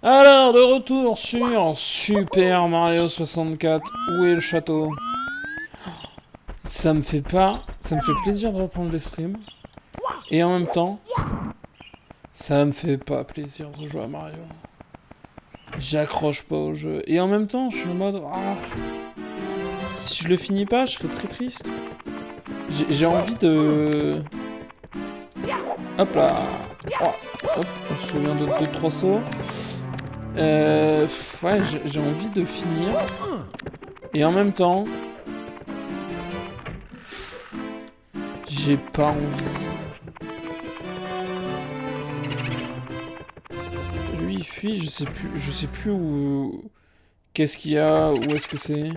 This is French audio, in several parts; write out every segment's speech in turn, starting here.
Alors, de retour sur Super Mario 64. Où est le château? Ça me fait pas... Ça me fait plaisir de reprendre les streams. Et en même temps, ça me fait pas plaisir de jouer à Mario. J'accroche pas au jeu. Et en même temps, je suis en mode... Ah, si je le finis pas, je serais très triste. J'ai envie de... Hop là. Oh, hop, on se souvient de 2-3 sauts. Ouais, j'ai envie de finir. Et en même temps, j'ai pas envie. Lui, il fuit, je sais plus où... Qu'est-ce qu'il y a, où est-ce que c'est.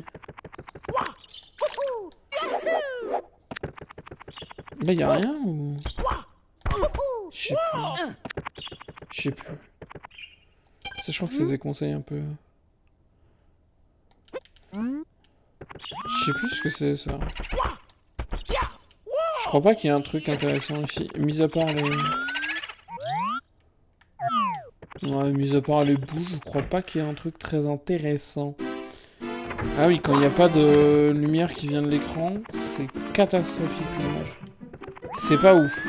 Là, y a rien ou... Je sais plus. Je sais plus. Ça, je crois que c'est des conseils un peu... Je sais plus ce que c'est, ça. Je crois pas qu'il y ait un truc intéressant ici. Mis à part les... Ouais, mis à part les bouts, je crois pas qu'il y ait un truc très intéressant. Ah oui, quand il n'y a pas de lumière qui vient de l'écran, c'est catastrophique, l'image. C'est pas ouf.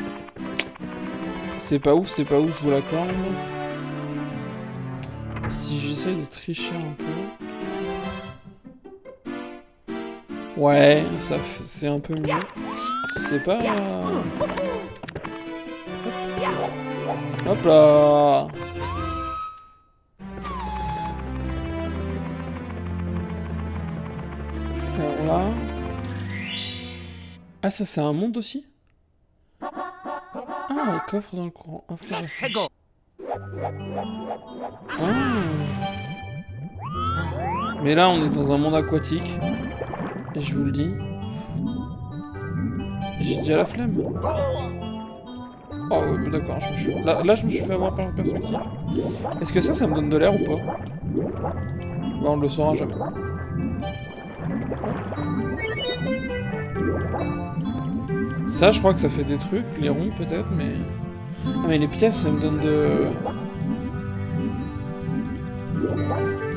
C'est pas ouf, je vous l'accorde. Si j'essaye de tricher un peu... Ouais, c'est un peu mieux. C'est pas... Hop là. Alors là... Ah, ça c'est un monde aussi? Ah, un coffre dans le courant. Ah. Mais là, on est dans un monde aquatique. Et je vous le dis. J'ai déjà la flemme. Oh ouais, d'accord. Là, je me suis fait avoir par la perspective. Est-ce que ça me donne de l'air ou pas? Bah, on le saura jamais. Ça, je crois que ça fait des trucs. Les ronds, peut-être, mais... Ah, mais les pièces, ça me donne de...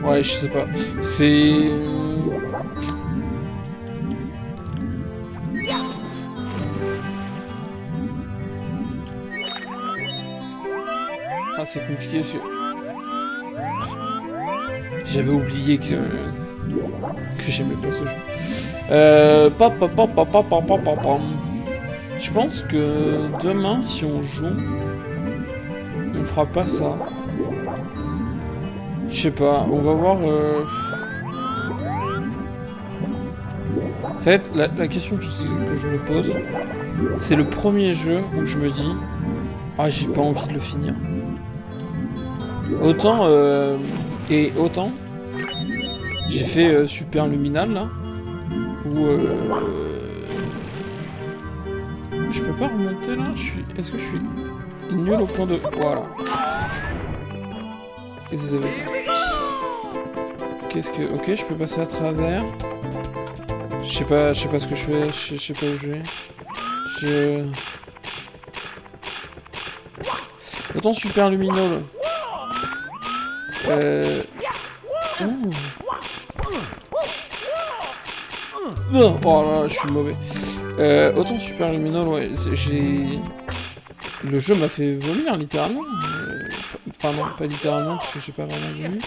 Ouais, je sais pas. C'est... Ah, c'est compliqué, parce que... J'avais oublié que j'aimais pas ce jeu. Je pense que demain, si on joue, on fera pas ça. Je sais pas, on va voir... En fait, la question que je me pose, c'est le premier jeu où je me dis « Ah, j'ai pas envie de le finir. » Autant... Et autant... J'ai fait Super Luminal, là, où... Je peux pas remonter, là? Est-ce que je suis nul au point de... Voilà. Qu'est-ce que c'est ça? Ok, je peux passer à travers. Je sais pas ce que je fais, je sais pas où je vais. Autant Super Luminol. Oh. Non, oh là, je suis mauvais. Autant Super Luminol, ouais, le jeu m'a fait vomir, littéralement. Enfin non, pas littéralement, parce que j'ai pas vraiment vomi.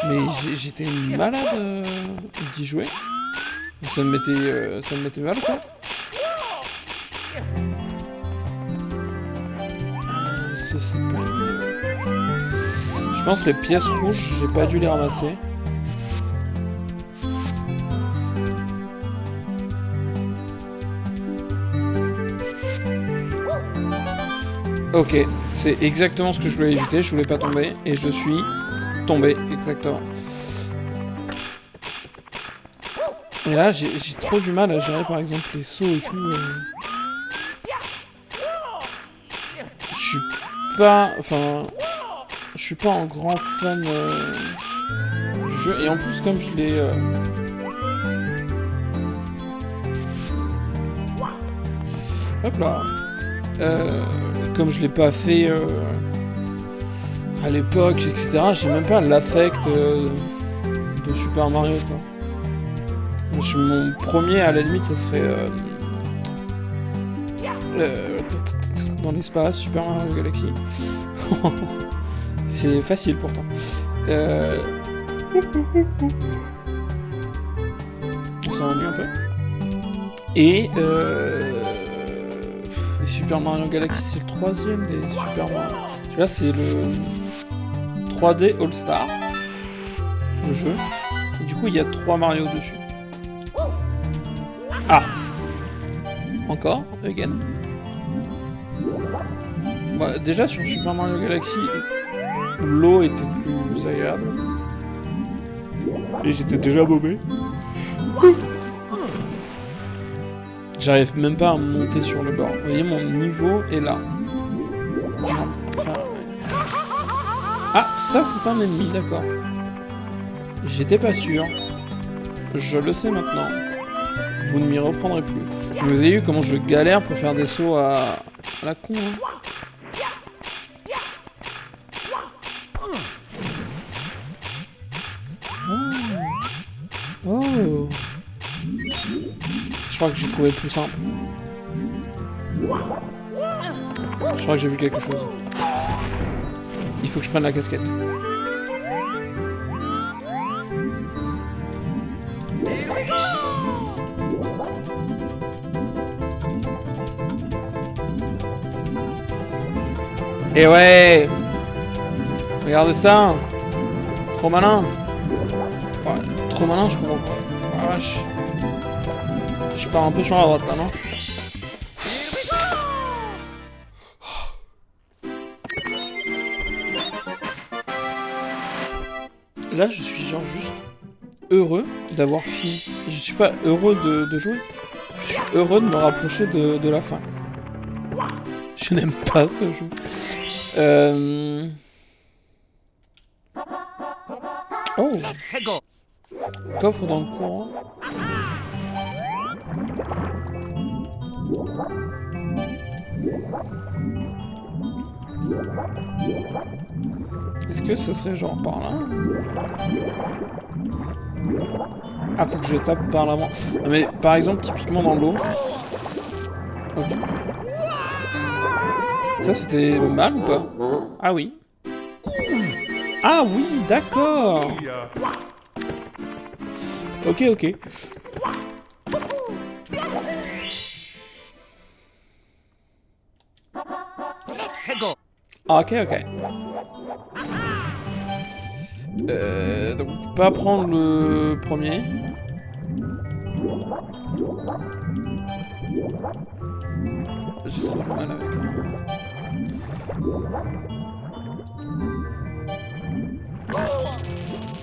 Mais j'étais malade d'y jouer. Ça me mettait mal, quoi. Ça, c'est pas... Je pense que les pièces rouges, j'ai pas dû les ramasser. Ok, c'est exactement ce que je voulais éviter, je voulais pas tomber, et je suis tombé, exactement. Et là, j'ai trop du mal à gérer, par exemple, les sauts et tout. Je suis pas... Enfin... Je suis pas un grand fan du jeu, et en plus, comme je l'ai... Hop là. Comme je l'ai pas fait à l'époque, etc. J'ai même pas l'affect de Super Mario, quoi. Mon premier, à la limite, ça serait dans l'espace, Super Mario Galaxy. C'est facile pourtant. On s'en ennuie un peu. Et Super Mario Galaxy, c'est le troisième des Super Mario. Là, c'est le 3D All Star, le jeu. Et du coup, il y a 3 Mario dessus. Ah! Encore? Again? Bah, déjà, sur Super Mario Galaxy, l'eau était plus agréable. Et j'étais déjà mauvais. J'arrive même pas à monter sur le bord. Vous voyez, mon niveau est là. Enfin... Ah, ça, c'est un ennemi, d'accord. J'étais pas sûr. Je le sais maintenant. Vous ne m'y reprendrez plus. Vous avez vu comment je galère pour faire des sauts à la con, hein. Oh. Oh. Je crois que j'ai trouvé plus simple. Je crois que j'ai vu quelque chose. Il faut que je prenne la casquette. Et ouais! Regardez ça! Trop malin! Ouais, trop malin, je comprends pas. Ah, vache. Je pars un peu sur la droite, là, non? Là, je suis genre juste heureux d'avoir fini. Je suis pas heureux de jouer. Je suis heureux de me rapprocher de la fin. Je n'aime pas ce jeu. Oh! Coffre dans le courant. Est-ce que ça serait genre par là? Ah, faut que je tape par l'avant. Non, mais par exemple, typiquement dans l'eau. Ok. Ça, c'était mal ou pas? Ah oui. Ah oui, d'accord. Ok, ok. Ok, ok. Donc, pas prendre le premier. J'ai trop du mal avec ça.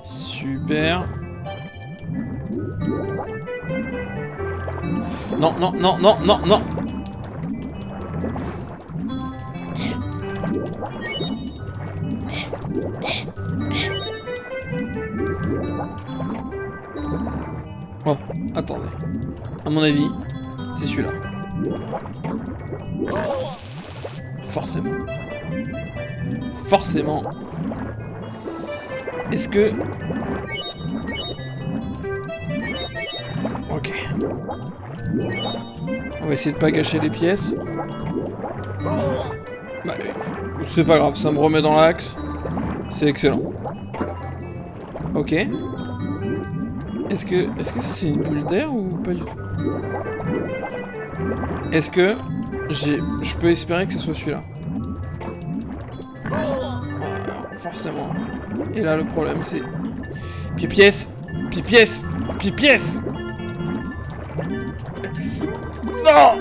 Super. Non, non, non, non, non, non. Oh, attendez. À mon avis, c'est celui-là. Forcément. Forcément. Est-ce que... Ok. On va essayer de pas gâcher les pièces. Bah, c'est pas grave, ça me remet dans l'axe. C'est excellent. Ok. Est-ce que c'est une bulle d'air ou pas du tout? Est-ce que je peux espérer que ce soit celui-là? Forcément. Et là, le problème, c'est... Pièce! Pièce! Pièce! Non!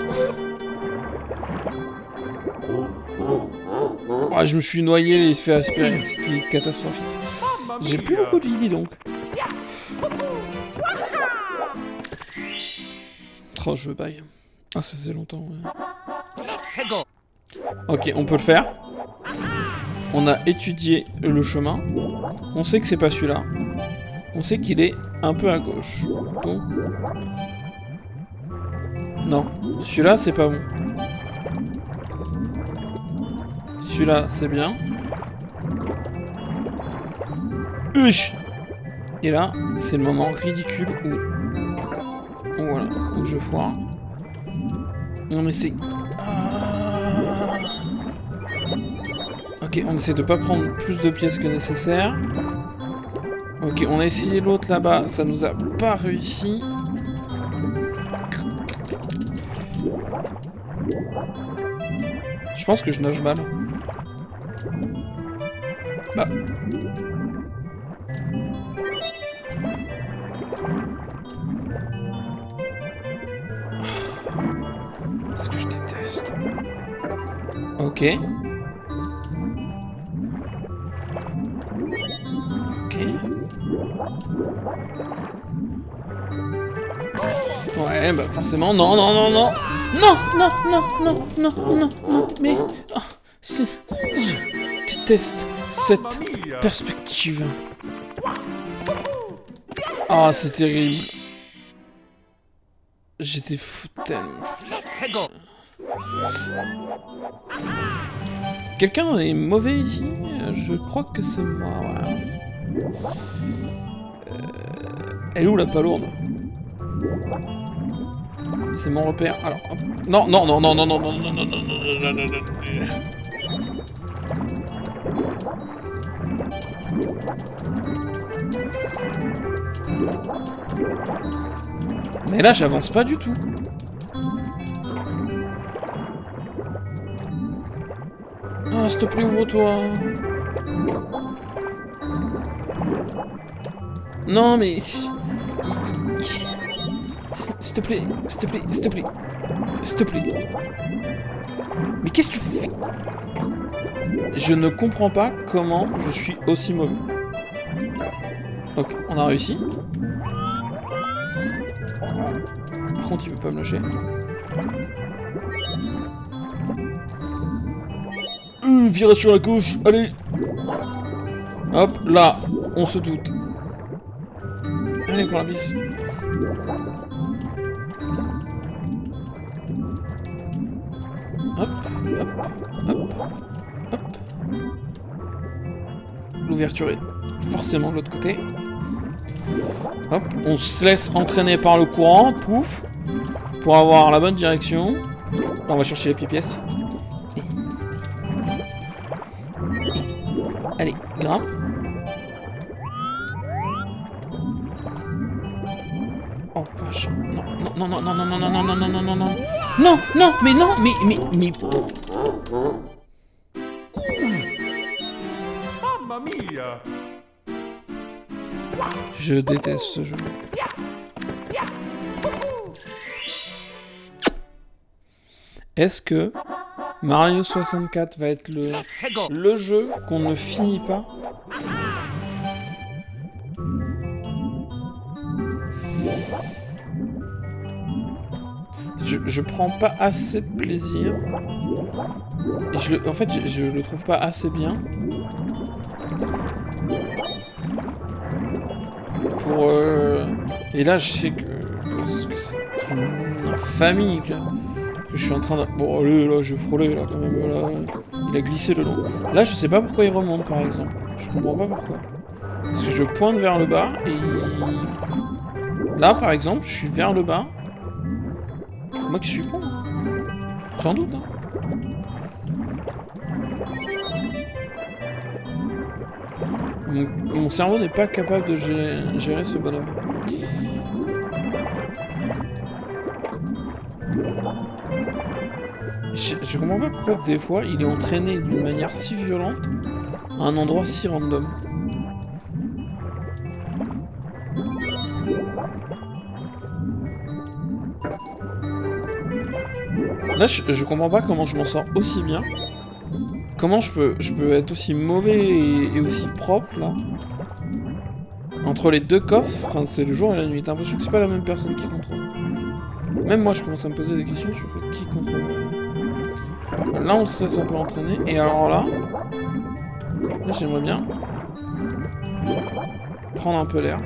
Oh, je me suis noyé et il se fait aspirer. C'était catastrophique. J'ai plus beaucoup de vie, donc. Oh, je baille. Ah, ça faisait longtemps, ouais. Ok, on peut le faire. On a étudié le chemin. On sait que c'est pas celui-là. On sait qu'il est un peu à gauche. Donc... Non. Celui-là, c'est pas bon. Celui-là, c'est bien. Uch. Et là, c'est le moment ridicule où je foire. On essaie... Ok, on essaie de pas prendre plus de pièces que nécessaire. Ok, on a essayé l'autre là-bas, ça nous a pas réussi. Je pense que je nage mal. Bah. Ce que je déteste. Ok. Ok. Ouais, bah forcément, non, non, non, non. Non, non, non, non, non, non, non, mais... Oh, je déteste cette perspective. Ah, c'est terrible. J'étais fou tellement. Quelqu'un est mauvais ici? Je crois que c'est moi, ouais. Elle est où la palourde? C'est mon repère. Alors, hop. Non, non, non, non, non, non, non, non, non, non, non, non, non, non. Mais là, j'avance pas du tout. Ah, s'il te plaît, ouvre-toi. Non, mais... S'il te plaît, s'il te plaît, s'il te plaît. S'il te plaît. Mais qu'est-ce que tu fais? Je ne comprends pas comment je suis aussi mauvais. Ok, on a réussi. Par contre, il veut pas me lâcher. Virage sur la gauche, allez. Hop, là, on se doute. Allez, pour la bise. Hop, hop, hop, hop. L'ouverture est forcément de l'autre côté. Hop, on se laisse entraîner par le courant, pouf, pour avoir la bonne direction. Là, on va chercher les pièces. Allez, grimpe. Oh vache, non, non, non, non, non, non, non, non, non, non, non, non, non, non, non, mais non, mais... Mamma mia! Je déteste ce jeu. Est-ce que Mario 64 va être le jeu qu'on ne finit pas? Je prends pas assez de plaisir. Et en fait, je le trouve pas assez bien. Pour... Et là, je sais que c'est une infamie que je suis en train de... Bon, allez, là, j'ai frôlé, là, quand même, là. Il a glissé le long. Là, je sais pas pourquoi il remonte, par exemple. Je comprends pas pourquoi. Parce que je pointe vers le bas, et... Là, par exemple, je suis vers le bas. Moi qui suis con. Sans doute, hein. Mon cerveau n'est pas capable de gérer ce bonhomme. Je comprends pas pourquoi des fois il est entraîné d'une manière si violente à un endroit si random. Là, je comprends pas comment je m'en sors aussi bien. Comment je peux être aussi mauvais et aussi propre, là. Entre les deux coffres, enfin, c'est le jour et la nuit. T'as l'impression que c'est pas la même personne qui contrôle. Même moi, je commence à me poser des questions sur qui contrôle. Là, on se laisse un peu entraîner. Et alors là... Là, j'aimerais bien... prendre un peu l'air.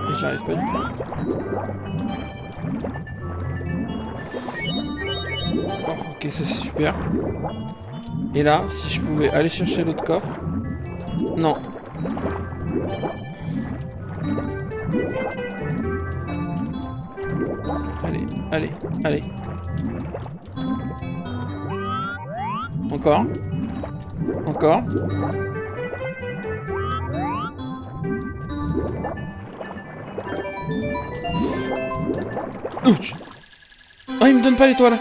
Et j'y arrive pas du tout. Oh, ok, ça c'est super. Et là, si je pouvais aller chercher l'autre coffre... Non. Allez, allez, allez. Encore. Encore. Ouch. Oh, il me donne pas l'étoile.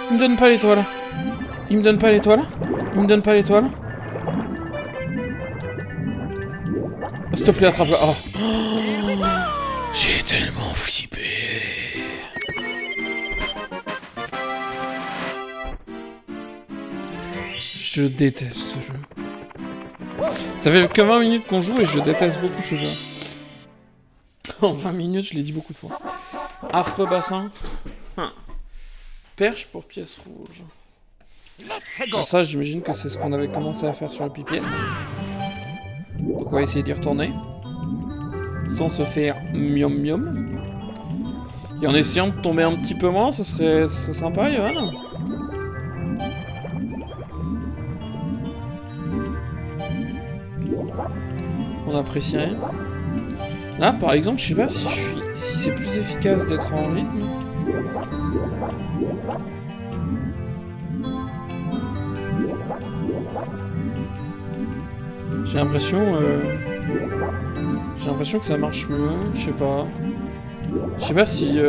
Il me donne pas l'étoile. Il me donne pas l'étoile. Il me donne pas l'étoile. S'il te plaît, attrape-la. Oh. J'ai tellement flippé. Je déteste ce jeu. Ça fait que 20 minutes qu'on joue et je déteste beaucoup ce jeu. En 20 minutes, je l'ai dit beaucoup de fois. Affreux bassin. Perche pour pièce rouge. Alors ça, j'imagine que c'est ce qu'on avait commencé à faire sur le pièce. Donc on va essayer d'y retourner. Sans se faire miam miam. Et en essayant de tomber un petit peu moins, ce serait sympa, Yohan. On apprécierait. Là, par exemple, je sais pas si c'est plus efficace d'être en rythme. J'ai l'impression que ça marche mieux. Je sais pas. Je sais pas si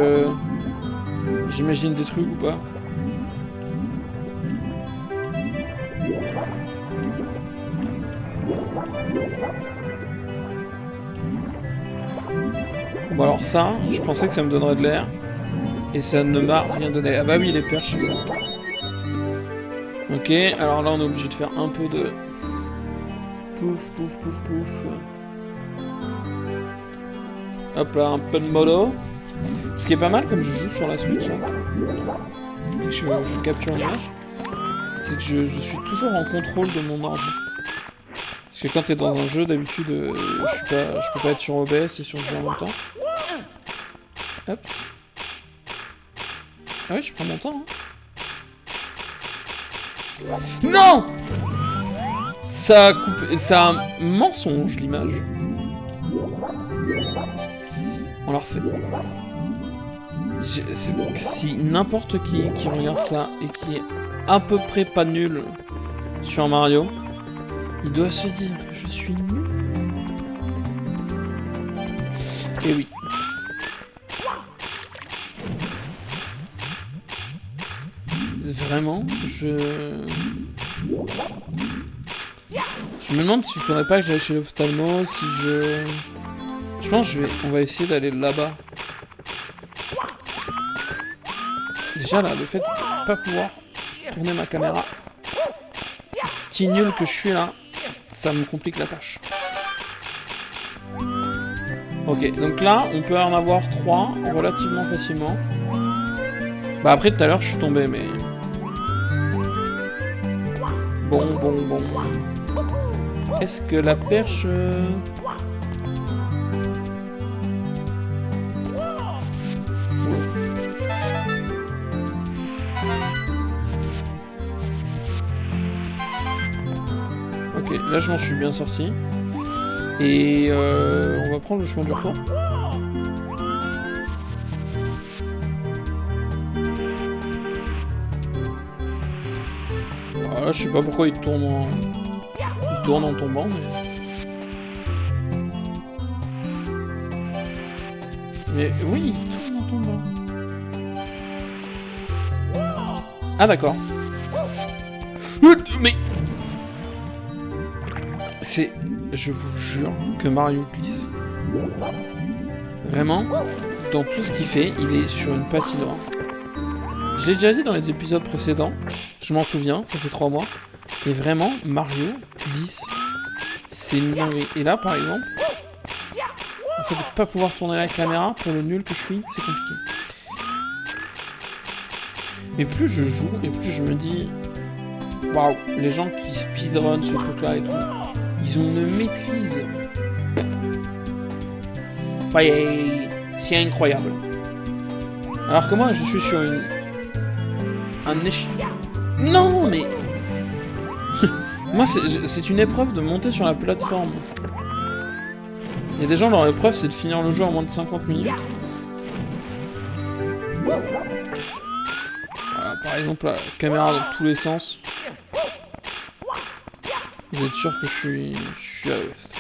j'imagine des trucs ou pas. Bon alors ça, je pensais que ça me donnerait de l'air. Et ça ne m'a rien donné. Ah bah oui, les perches, c'est ça. Ok, alors là on est obligé de faire un peu de... Pouf, pouf, pouf, pouf. Hop là, un peu de modo. Ce qui est pas mal comme je joue sur la Switch, là. Et que je capture l'image. C'est que je suis toujours en contrôle de mon ordi. Parce que quand t'es dans un jeu, d'habitude, je peux pas être sur OBS et sur le jeu en même temps. Hop. Ah ouais, je prends mon temps, hein. Non! Ça a coupé... Ça a un mensonge, l'image. On la refait. Si n'importe qui regarde ça et qui est à peu près pas nul sur Mario, il doit se dire que je suis nul. Et oui. Vraiment, je me demande s'il faudrait pas que j'aille chez l'ophtalmo, si je pense que on va essayer d'aller là-bas. Déjà là, le fait de pas pouvoir tourner ma caméra, petit nul que je suis là, ça me complique la tâche. Ok, donc là, on peut en avoir 3 relativement facilement. Bah après tout à l'heure je suis tombé, mais... Bon. Est-ce que la perche... Ok, là je m'en suis bien sorti. Et on va prendre le chemin du retour. Voilà, je sais pas pourquoi il tourne en tombant, mais oui, il tourne en tombant. Ah d'accord. Mais... C'est... Je vous jure que Mario glisse. Vraiment, dans tout ce qu'il fait, il est sur une patinoire. Je l'ai déjà dit dans les épisodes précédents, je m'en souviens, ça fait 3 mois. Et vraiment, Mario glisse. C'est une dinguerie. Et là, par exemple, le fait de pas pouvoir tourner la caméra, pour le nul que je suis, c'est compliqué. Mais plus je joue, et plus je me dis... Waouh, les gens qui speedrun ce truc-là et tout, ils ont une maîtrise. Ouais, c'est incroyable. Alors que moi, je suis sur un échec. Non, mais... Moi, c'est une épreuve de monter sur la plateforme. Il y a des gens, leur épreuve, c'est de finir le jeu en moins de 50 minutes. Voilà, par exemple, la caméra dans tous les sens. Vous êtes sûr que je suis à l'ouest.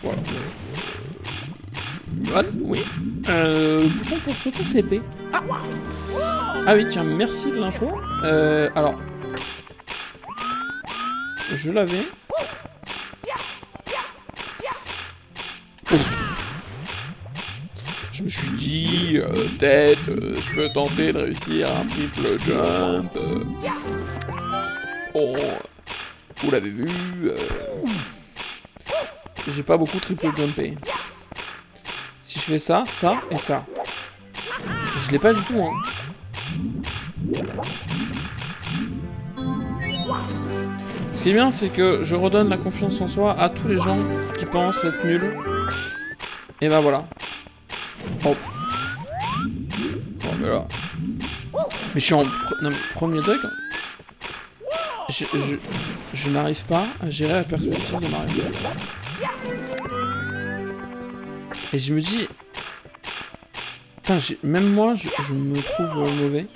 Voilà. Voilà, oui. Le bouton pour shooter CP. Ah. Ah oui, tiens, merci de l'info. Alors... Je l'avais. Je me suis dit, peut-être, je peux tenter de réussir un triple jump. Bon, vous l'avez vu. J'ai pas beaucoup triple jumpé. Si je fais ça, ça et ça. Je l'ai pas du tout, hein. Ce qui est bien, c'est que je redonne la confiance en soi à tous les gens qui pensent être nuls. Et ben voilà. Oh. Oh, mais là. Mais je suis en non, mais premier truc. Je n'arrive pas à gérer la perspective de Mario. Et je me dis... Putain, même moi, je me trouve mauvais.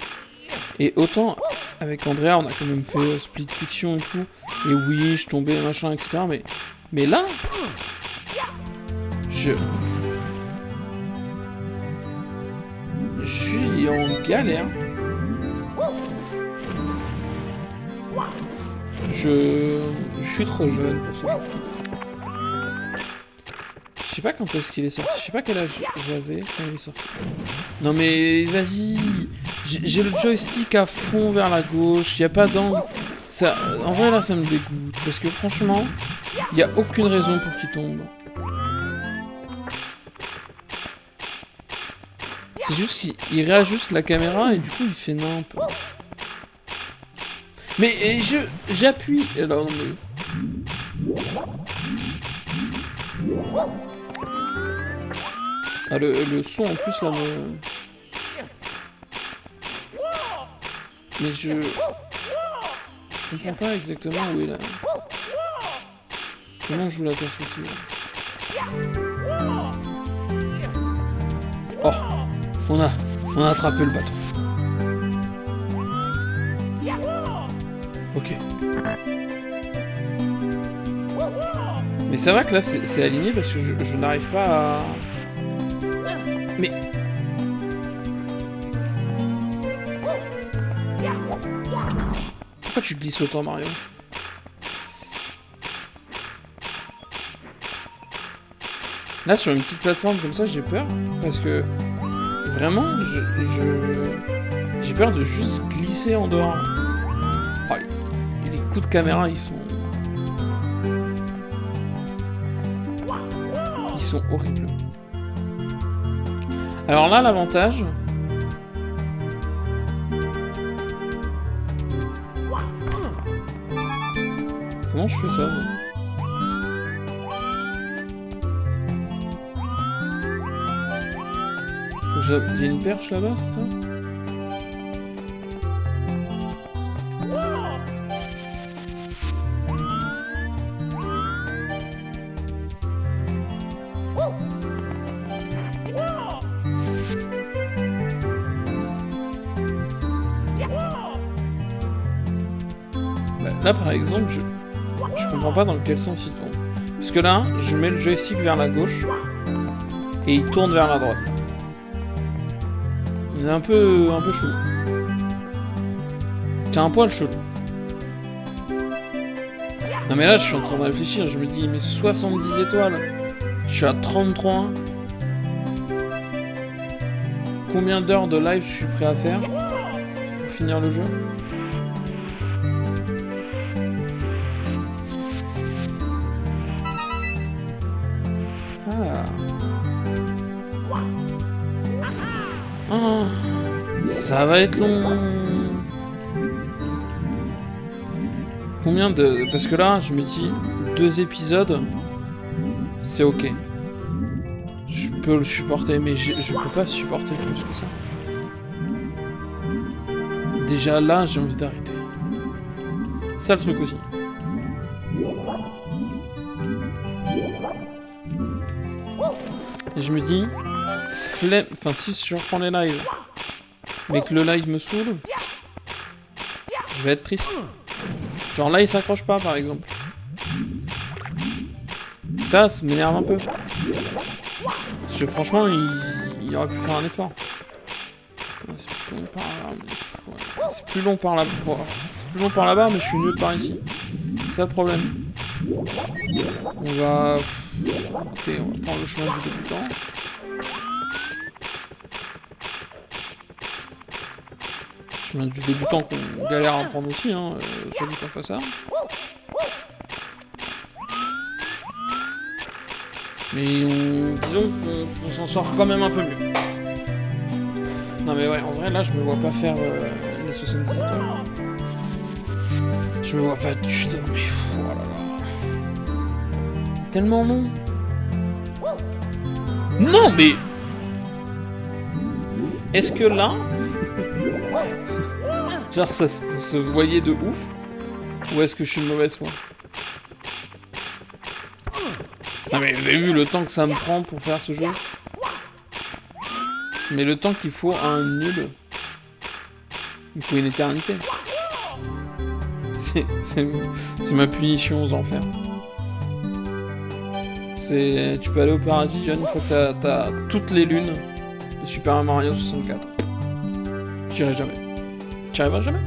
Et autant... Avec Andrea, on a quand même fait Split Fiction et tout. Et oui, je tombais, machin, etc. Mais là... Je suis en galère. Je suis trop jeune pour ça. Je sais pas quand est-ce qu'il est sorti. Je sais pas quel âge j'avais quand il est sorti. Non mais vas-y. J'ai le joystick à fond vers la gauche. Y a pas d'angle. Ça, en vrai là ça me dégoûte. Parce que franchement, y a aucune raison pour qu'il tombe. C'est juste qu'il réajuste la caméra et du coup il fait nimp. Mais j'appuie. Alors mais... Ah, le son en plus là me... Mais je comprends pas exactement où est là. Comment je joue la perspective. Oh, on a attrapé le bâton. Ok. Mais ça va que là c'est aligné parce que je n'arrive pas à... Mais... Pourquoi tu glisses autant, Mario? Là, sur une petite plateforme comme ça, j'ai peur. Parce que... Vraiment, j'ai peur de juste glisser en dehors. Oh, les coups de caméra, ils sont horribles. Alors là, l'avantage... Comment je fais ça, moi? Il y a une perche là-bas, c'est ça? Bah, là, par exemple, je comprends pas dans quel sens il tourne. Parce que là, je mets le joystick vers la gauche et il tourne vers la droite. Il est un peu chelou. C'est un poil chelou. Non mais là, je suis en train de réfléchir. Je me dis, mais 70 étoiles. Je suis à 33. Combien d'heures de live je suis prêt à faire pour finir le jeu? Oh, ça va être long. Combien de... Parce que là, je me dis, 2 épisodes, c'est ok. Je peux le supporter, mais je peux pas supporter plus que ça. Déjà là, j'ai envie d'arrêter. Ça le truc aussi. Et je me dis, flemme, enfin si je reprends les lives, mais que le live me saoule, je vais être triste. Genre là il s'accroche pas par exemple. Ça m'énerve un peu. Parce que franchement il aurait pu faire un effort. C'est plus long par là, ouais. C'est plus long par là. C'est plus long par là-bas, mais je suis nul par ici. C'est ça le problème. On va... Écoutez, on va prendre le chemin du débutant. Chemin du débutant qu'on galère à prendre aussi, hein, soit dit pas ça. Mais disons qu'on s'en sort quand même un peu mieux. Non mais ouais, en vrai, là, je me vois pas faire les 70 étoiles. Je me vois pas du tout, mais... Oh là là... Tellement long. Non, mais... Est-ce que là... Genre, ça se voyait de ouf? Ou est-ce que je suis une mauvaise foi? Non mais vous avez vu le temps que ça me prend pour faire ce jeu? Mais le temps qu'il faut à un nul... Il me faut une éternité. C'est ma punition aux enfers. Tu peux aller au paradis une fois que t'as toutes les lunes de Super Mario 64. J'irai jamais. J'y arriverai jamais.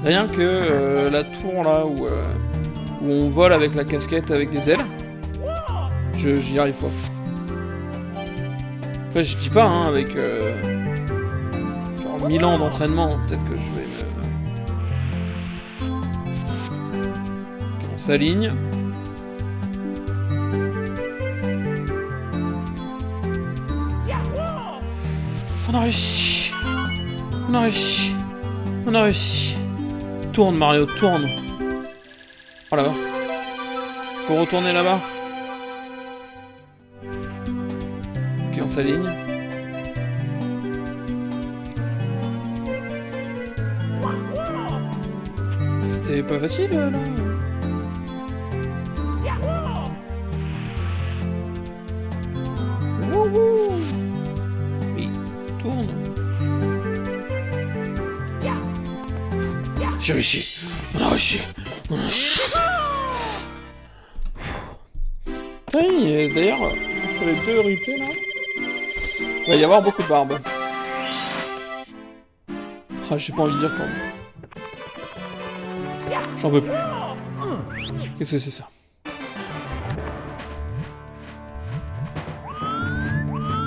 Rien que la tour là où on vole avec la casquette avec des ailes. J'y arrive pas. Après je dis pas hein, avec genre 1000 ans d'entraînement, peut-être que je vais me... Okay, on s'aligne. On a réussi. On a réussi. On a réussi. Tourne Mario, tourne. Oh là-bas. Faut retourner là-bas. Ok, on s'aligne. C'était pas facile là. Wouhou. Oui, tourne. J'ai réussi. On a réussi. On a réussi. Oui, d'ailleurs, entre les deux replays là, il va y avoir beaucoup de barbe. Ah, j'ai pas envie d'y retourner. J'en peux plus. Qu'est-ce que c'est ça?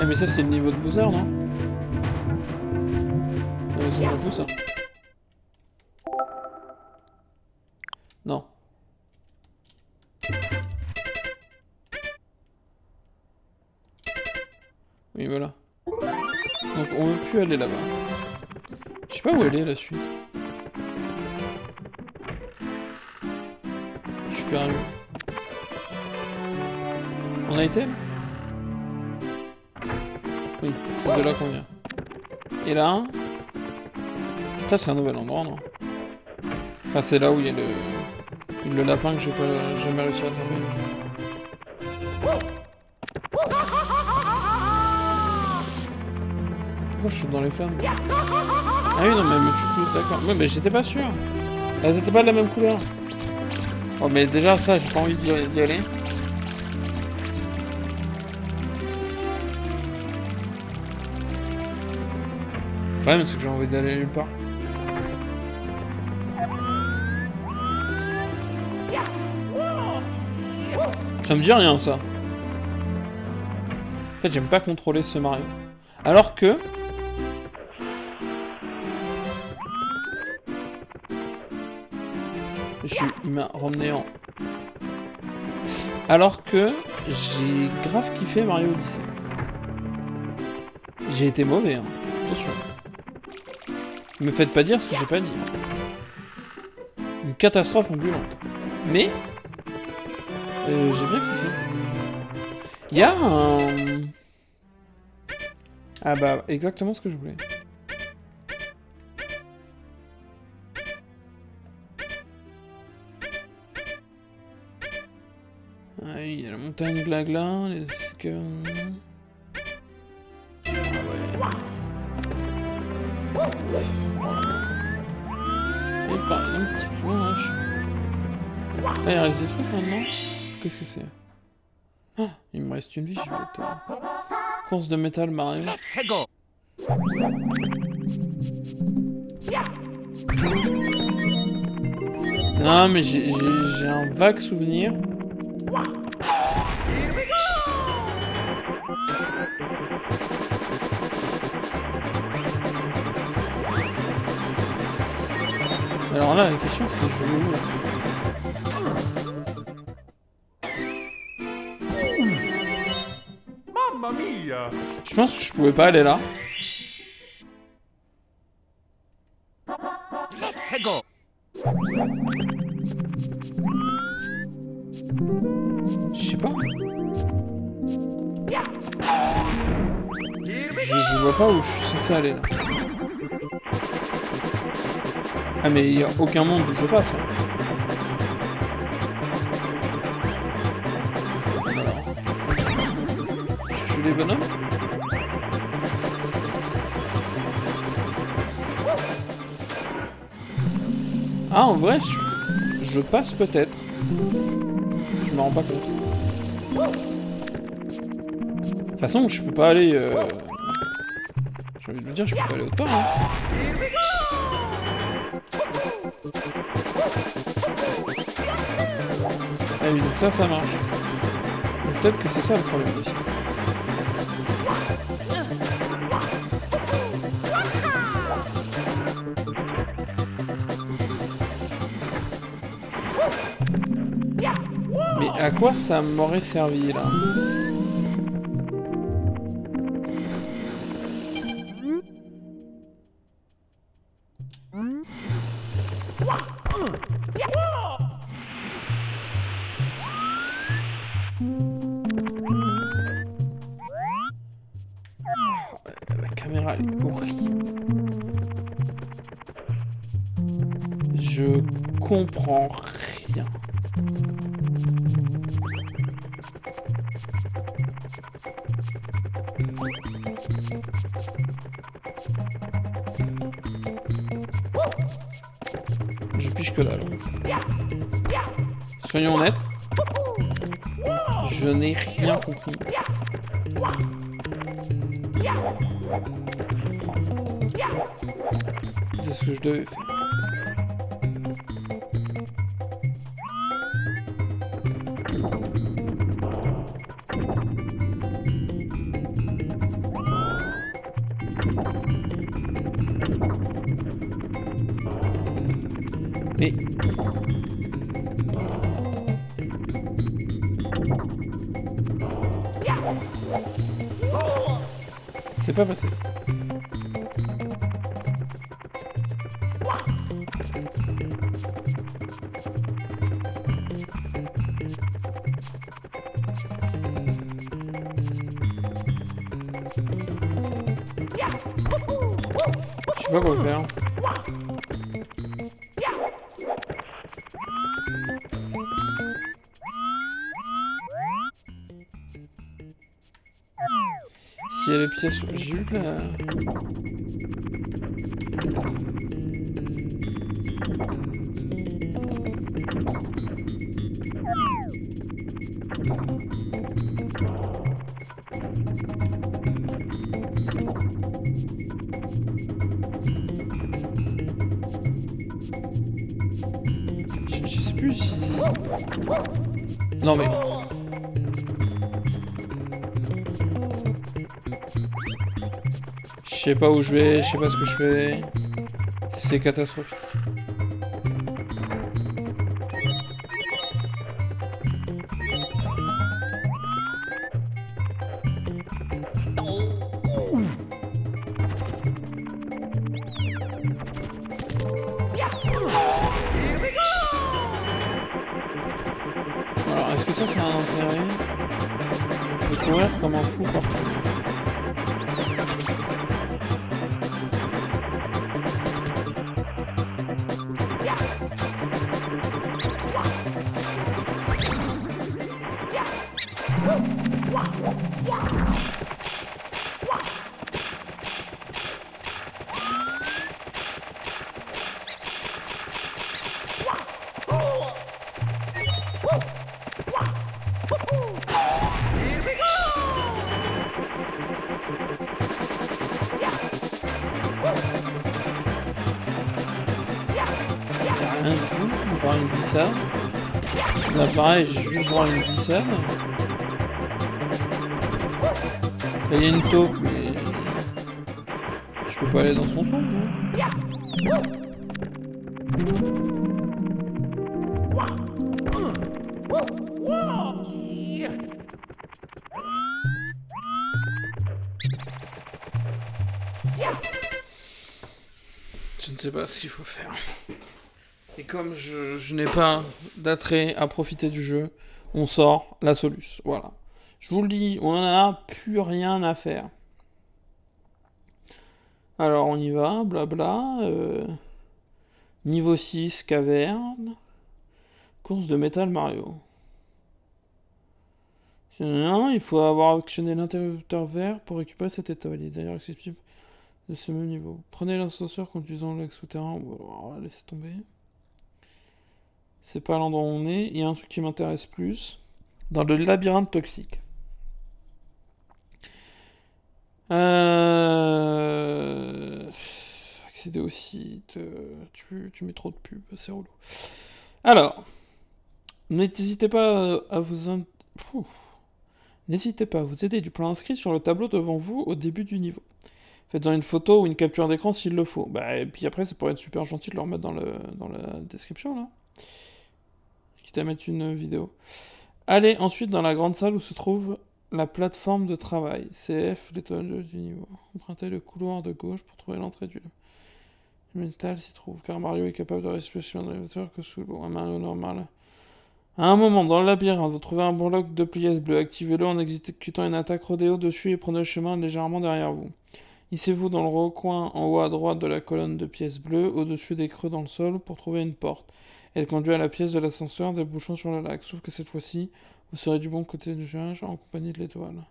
Eh mais ça c'est le niveau de Bowser, non? Non mais ça s'en fout ça. Non. Oui voilà. Donc on veut plus aller là-bas. Je sais pas où elle est la suite. Je suis perdu. On a été là? Oui, c'est de là qu'on vient. Et là... Ça c'est un nouvel endroit, non? Enfin c'est là où il y a le lapin que j'ai pas jamais réussi à attraper. Pourquoi je suis dans les flammes? Ah oui non mais je suis plus d'accord. Ouais mais j'étais pas sûr. Elles étaient pas de la même couleur. Oh mais déjà ça j'ai pas envie d'y aller. Le problème c'est que j'ai envie d'aller nulle part. Ça me dit rien ça. En fait j'aime pas contrôler ce Mario. Alors que... Il m'a ramené en... Alors que j'ai grave kiffé Mario Odyssey. J'ai été mauvais, hein. Attention. Me faites pas dire ce que j'ai pas dit. Une catastrophe ambulante. Mais... j'ai bien kiffé. Il y a un... Ah bah, exactement ce que je voulais. Ah oui, il y a la montagne Glagla, les escaliers... Ah ouais... Et par exemple, typiquement, là, ah, il reste des trucs maintenant. Qu'est-ce que c'est? Ah, il me reste une vie, je vais être... Course de métal marin. Non, mais j'ai un vague souvenir. Alors là, la question c'est je vais où là? Mamma mia! Je pense que je pouvais pas aller là. Je sais pas. Je vois pas où je suis censé aller là. Ah mais il y a aucun monde où je passe. Hein. Alors. Je tue les bonhommes. Ah en vrai je passe peut-être. Je me rends pas compte. De toute façon je peux pas aller... J'ai envie de vous dire je peux pas aller autant. Hein. Ah oui, donc ça marche. Peut-être que c'est ça le problème aussi. Mais à quoi ça m'aurait servi là? La caméra elle est horrible. Je comprends rien. Je piche que dalle. Soyons honnêtes. Je n'ai rien compris. C'est ce que je devais faire. Mais... C'est pas passé. Je sais pas quoi faire. S'il y a les pièces... J'ai eu de la... Je sais plus si... Non mais... Je sais pas où je vais, je sais pas ce que je fais. C'est catastrophique. Alors, est-ce que ça a un intérêt de courir comme un fou partout? Rien du tout, on part une glissade. Là pareil, j'ai juste droit à une glissade. Là il y a une taupe, mais... je peux pas aller dans son trou, non? Je ne sais pas ce qu'il faut faire. Et comme je n'ai pas d'attrait à profiter du jeu, on sort la soluce. Voilà. Je vous le dis, on n'en a plus rien à faire. Alors on y va, blabla. Niveau 6, caverne. Course de Metal Mario. Non, il faut avoir actionné l'interrupteur vert pour récupérer cette étoile. Il est d'ailleurs accessible de ce même niveau. Prenez l'ascenseur conduisant le lac souterrain. On va laisser tomber. C'est pas l'endroit où on est. Il y a un truc qui m'intéresse plus. Dans le labyrinthe toxique. Accéder au site. Tu mets trop de pubs, c'est relou. Alors, n'hésitez pas à vous... N'hésitez pas à vous aider du plan inscrit sur le tableau devant vous au début du niveau. Faites-en une photo ou une capture d'écran s'il le faut. Et puis après, ça pourrait être super gentil de le remettre dans la description, là. Quitte à mettre une vidéo. Allez ensuite dans la grande salle où se trouve la plateforme de travail. CF, l'étoile du niveau. Empruntez le couloir de gauche pour trouver l'entrée du... Le métal s'y trouve, car Mario est capable de respirer sur un élévateur que sous l'eau. Un Mario normal... À un moment, dans le labyrinthe, vous trouvez un bloc de pièces bleues. Activez-le en exécutant une attaque rodéo dessus et prenez le chemin légèrement derrière vous. Hissez-vous dans le recoin en haut à droite de la colonne de pièces bleues, au-dessus des creux dans le sol, pour trouver une porte. Elle conduit à la pièce de l'ascenseur débouchant sur le lac. Sauf que cette fois-ci, vous serez du bon côté du nuage en compagnie de l'étoile.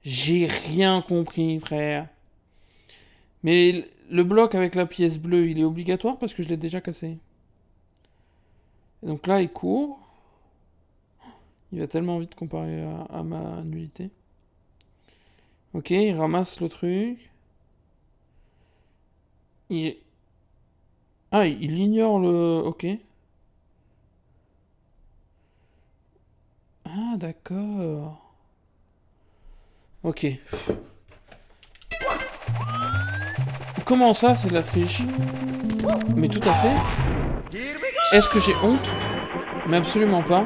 J'ai rien compris, frère. Mais le bloc avec la pièce bleue, il est obligatoire parce que je l'ai déjà cassé. Et donc là, il court. Il va tellement vite comparé à ma nullité. Ok, il ramasse le truc. Ah, il ignore le... Ok. Ah, d'accord. Ok. Comment ça, c'est de la triche? Mais tout à fait. Est-ce que j'ai honte? Mais absolument pas.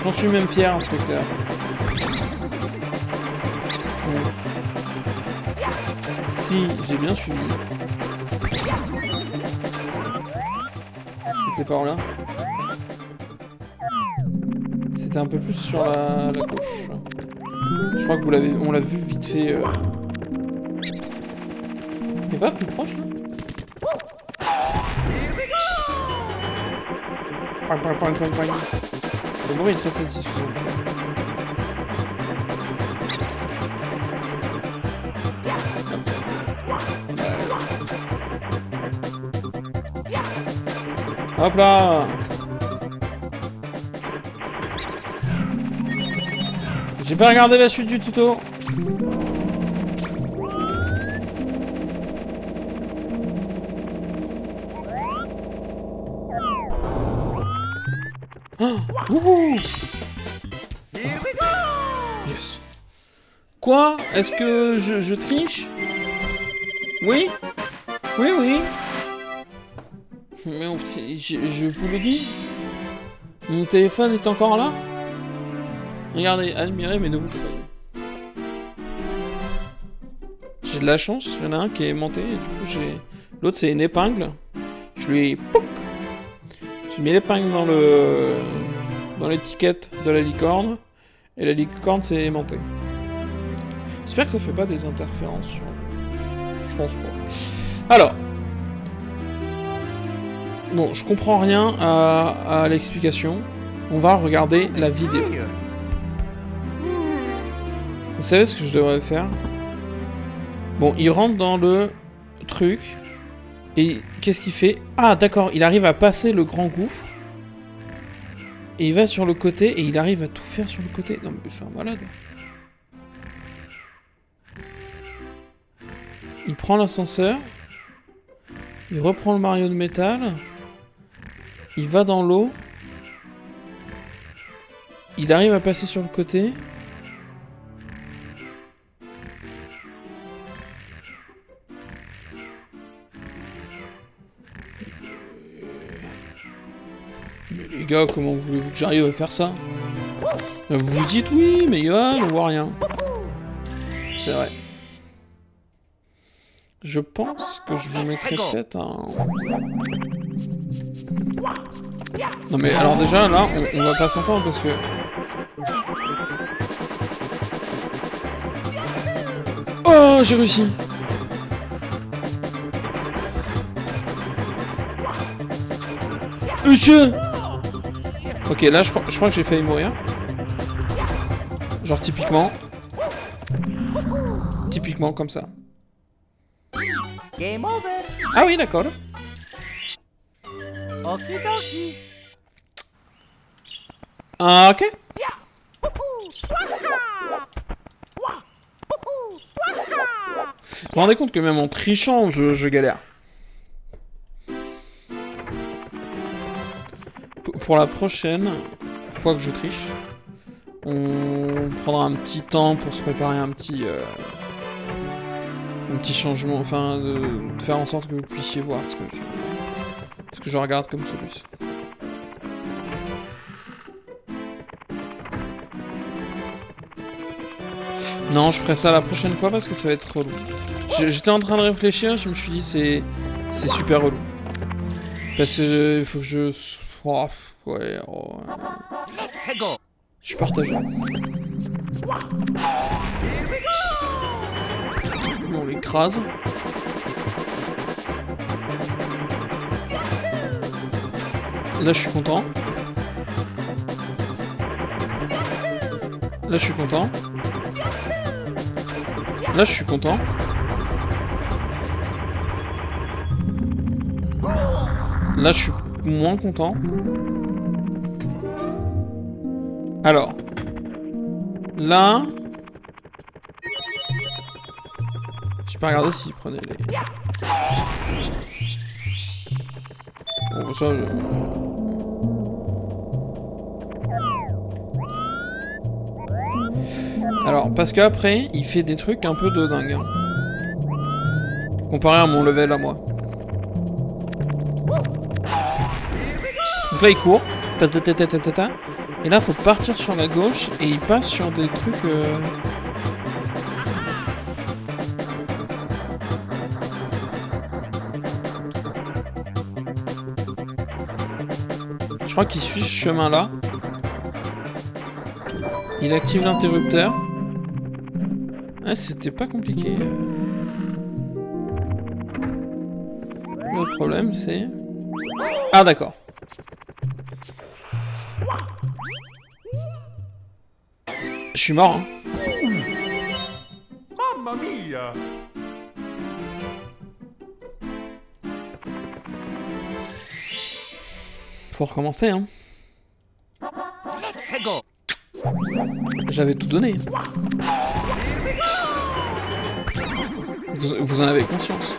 J'en suis même fier, inspecteur. Bon. Si, j'ai bien suivi. C'était par là. C'était un peu plus sur la gauche. Je crois que on l'a vu vite fait. Il est pas plus proche là? Le bruit est très satisfaisant. Hop là! J'ai pas regardé la suite du tuto. Wouhou! Yes. Quoi? Est-ce que je triche? Oui? Oui, oui. Mais je vous le dis. Mon téléphone est encore là? Regardez, admirez mes nouveaux compagnons. J'ai de la chance, il y en a un qui est monté, et du coup j'ai... L'autre c'est une épingle. Je lui ai... Pouc! J'ai mis l'épingle dans l'étiquette de la licorne, et la licorne s'est aimantée. J'espère que ça fait pas des interférences sur... Je pense pas. Alors... Bon, je comprends rien à l'explication. On va regarder la vidéo. Vous savez ce que je devrais faire? Bon, il rentre dans le truc. Et qu'est-ce qu'il fait? Ah, d'accord, il arrive à passer le grand gouffre. Et il va sur le côté et il arrive à tout faire sur le côté. Non, mais je suis un malade. Il prend l'ascenseur. Il reprend le Mario de métal. Il va dans l'eau. Il arrive à passer sur le côté. Mais les gars, comment voulez-vous que j'arrive à faire ça? Vous vous dites oui, mais Yohan, on voit rien. C'est vrai. Je pense que je vous mettrai peut-être un... Non mais alors déjà, là, on va pas s'entendre parce que... Oh, j'ai réussi. Monsieur. Ok, là, je crois que j'ai failli mourir. Genre, typiquement. Typiquement, comme ça. Game over. Ah oui, d'accord. Okidoki. Ah, ok. Vous vous rendez compte que même en trichant, je galère. Pour la prochaine fois que je triche, on prendra un petit temps pour se préparer un petit changement, enfin de faire en sorte que vous puissiez voir ce que je regarde comme solution. Non, je ferai ça la prochaine fois parce que ça va être relou. J'étais en train de réfléchir, je me suis dit c'est super relou. Parce que il faut que je... Oh, ouais, oh, je suis partagé. On l'écrase. Là, je suis content. Là, je suis content. Là, je suis content. Là, je suis moins content. Alors. Là... J'ai pas regardé s'il prenait les... Bon, ça... Alors, parce qu'après, il fait des trucs un peu de dingue. Hein. Comparé à mon level à moi. Donc là, il court. Et là, faut partir sur la gauche. Et il passe sur des trucs... Je crois qu'il suit ce chemin-là. Il active l'interrupteur. Ah, c'était pas compliqué. Le problème, c'est... Ah, d'accord. Je suis mort, hein. Mamma mia! Faut recommencer, hein. J'avais tout donné. Vous en avez conscience.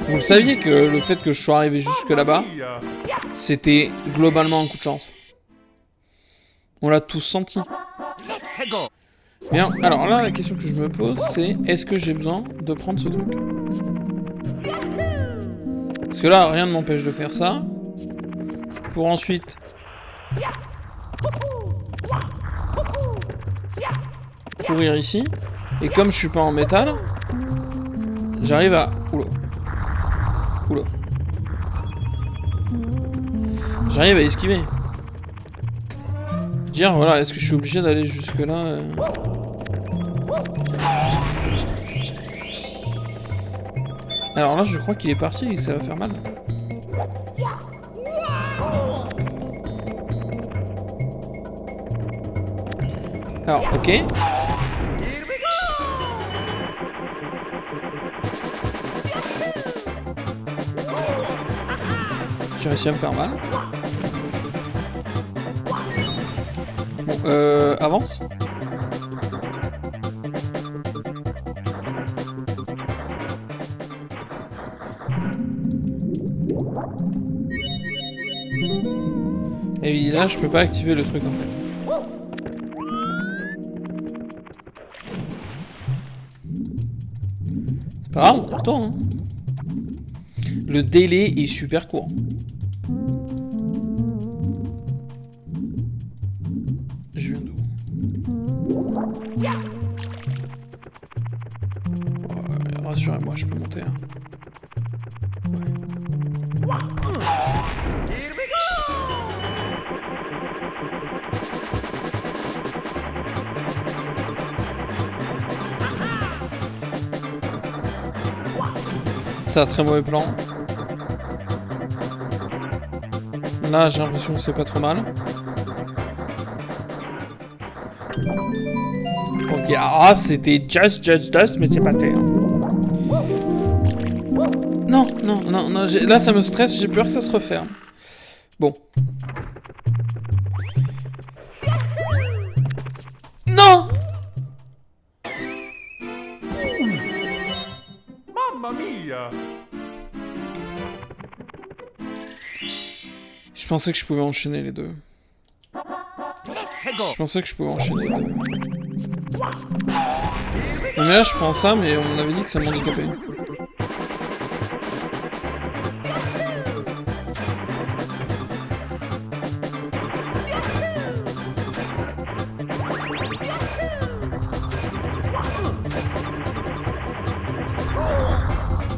Vous le saviez que le fait que je sois arrivé jusque là-bas, c'était globalement un coup de chance. On l'a tous senti. Bien, alors là, la question que je me pose, c'est est-ce que j'ai besoin de prendre ce truc? Parce que là, rien ne m'empêche de faire ça. Pour ensuite... courir ici. Et comme je suis pas en métal, j'arrive à... Oula. Oula. J'arrive à esquiver. Dire, voilà, est-ce que je suis obligé d'aller jusque-là Alors là, je crois qu'il est parti et que ça va faire mal. Alors, ok. J'ai réussi à me faire mal. Bon, avance. Et là, je peux pas activer le truc en fait. C'est pas grave, on retourne. Hein. Le délai est super court. Je viens d'où? Rassurez-moi, je peux monter. Hein. Ouais. C'est un très mauvais plan. Là, j'ai l'impression que c'est pas trop mal. Ok, ah, c'était just, mais c'est pas terrible. Non, là ça me stresse, j'ai peur que ça se referme. Bon. Non! Mamma mia! Je pensais que je pouvais enchaîner les deux. Je pensais que je pouvais enchaîner les deux. Non mais là je prends ça, mais on avait dit que ça m'handicapait.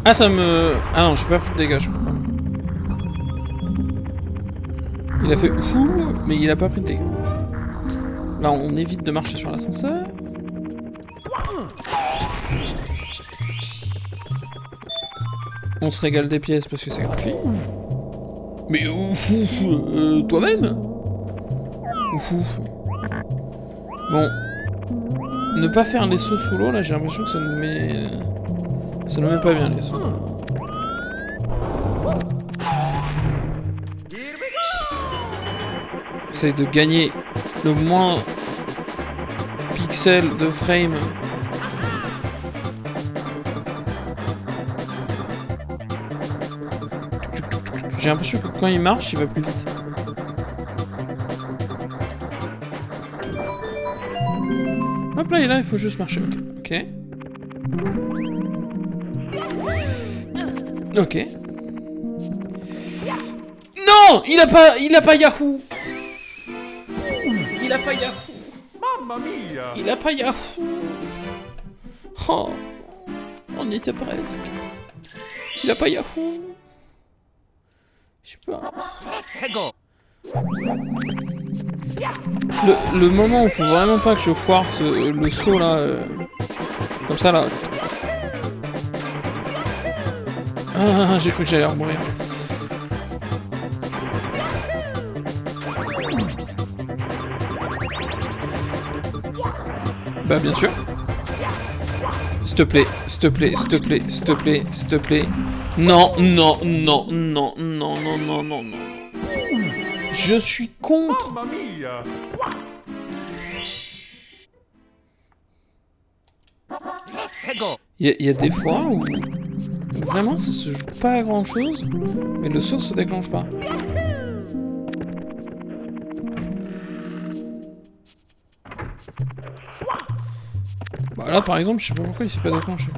Ah ça me... Ah non, j'ai pas pris de dégâts je crois. Il a fait fou, mais il a pas pris de dégâts. Là on évite de marcher sur l'ascenseur. On se régale des pièces parce que c'est gratuit. Mais toi-même. Bon. Ne pas faire les sauts sous l'eau, là j'ai l'impression que ça nous met... Ça nous met pas bien les sauts. Essaye de gagner le moins pixels de frame. J'ai l'impression que quand il marche, il va plus vite. Hop là, et là, il faut juste marcher. Ok. Ok. Non! Il a pas Yahoo! Il a pas Yahoo! Mamma mia! Il a pas Yahoo! Oh! On y était presque. Il a pas Yahoo! Je sais pas. Le moment où faut vraiment pas que je foire le saut là. Comme ça là. Ah, j'ai cru que j'allais mourir. Bah bien sûr. S'il te plaît, s'il te plaît, s'il te plaît, s'il te plaît, s'il te plaît. Non, non, non, non, non, non, non, non, non. Je suis contre. Il y a des fois où vraiment ça se joue pas à grand chose, mais le saut se déclenche pas. Bah là par exemple, je sais pas pourquoi il s'est pas déclenché.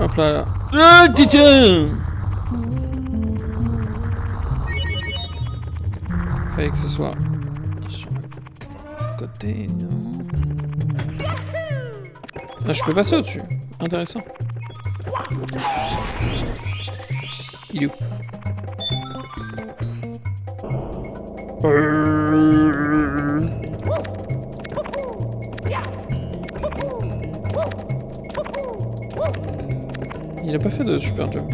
Hop là. Ah, tiens! Fallait que ce soit sur le côté, non? Ah, je peux passer au-dessus. Intéressant. Il est où? Il a pas fait de super jump.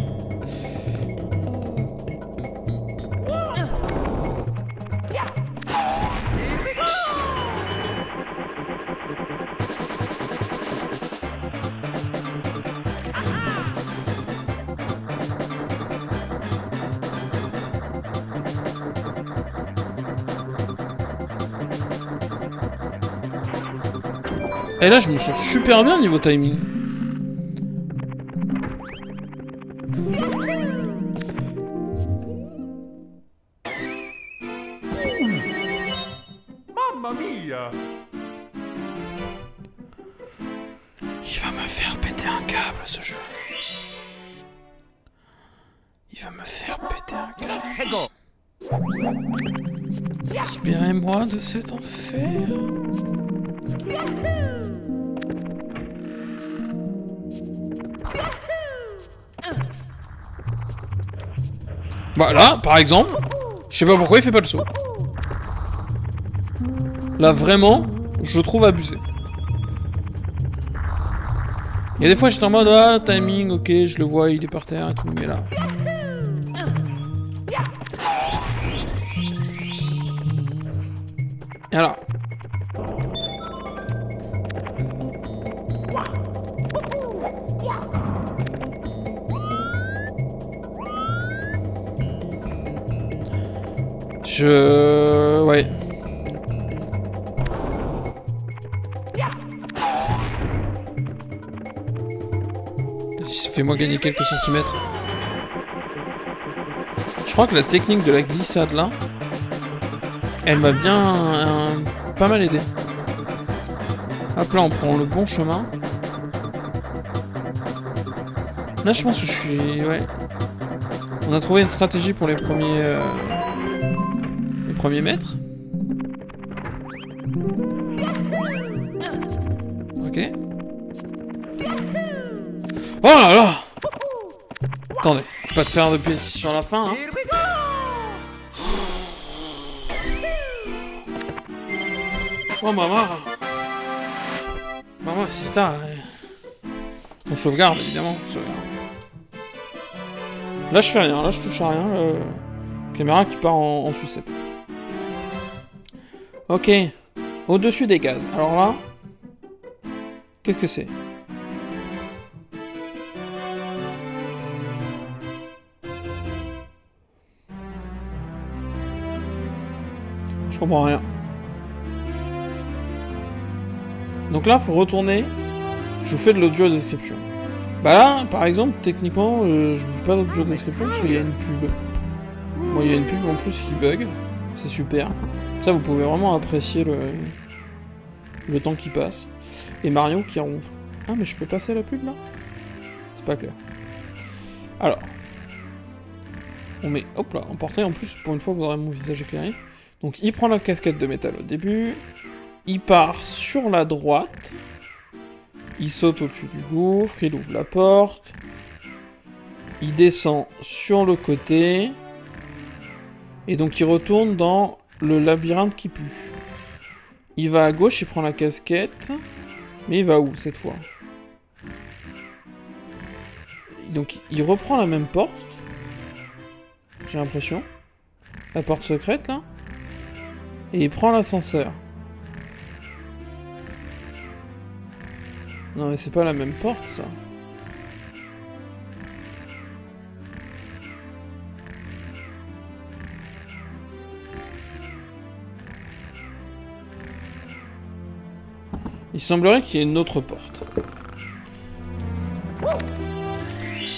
Et là, je me sens super bien niveau timing. Mamma mia! Il va me faire péter un câble, ce jeu. Il va me faire péter un câble. Libérez-moi de cet enfer. Bah là, par exemple, je sais pas pourquoi il fait pas le saut. Là, vraiment, je le trouve abusé. Il y a des fois, j'étais en mode, ah, timing, ok, je le vois, il est par terre et tout, mais là... Et alors... Ouais. Fais-moi gagner quelques centimètres. Je crois que la technique de la glissade là, elle m'a bien pas mal aidé. Hop là, on prend le bon chemin. Là, je pense que je suis... Ouais. On a trouvé une stratégie pour les premiers mètres. Ok. Oh là là! Attendez, pas de faire de pétition à la fin, hein. Oh maman! Maman, c'est ça. On sauvegarde, évidemment. On sauvegarde. Là, je fais rien, là, je touche à rien. Caméra qui part en sucette. Ok. Au-dessus des gaz. Alors là... Qu'est-ce que c'est? Je comprends rien. Donc là, faut retourner. Je vous fais de l'audio description. Bah là, par exemple, techniquement, je vous fais pas d'audio description parce qu'il y a une pub. Bon, il y a une pub en plus qui bug. C'est super. Ça, vous pouvez vraiment apprécier le temps qui passe. Et Mario qui ronfle. Ah, mais je peux passer à la pub là? C'est pas clair. Alors. On met, hop là, en portrait. En plus, pour une fois, vous aurez mon visage éclairé. Donc, il prend la casquette de métal au début. Il part sur la droite. Il saute au-dessus du gouffre. Il ouvre la porte. Il descend sur le côté. Et donc, il retourne dans le labyrinthe qui pue. Il va à gauche, il prend la casquette. Mais il va où, cette fois? Donc, il reprend la même porte. J'ai l'impression. La porte secrète, là. Et il prend l'ascenseur. Non, mais c'est pas la même porte, ça. Il semblerait qu'il y ait une autre porte.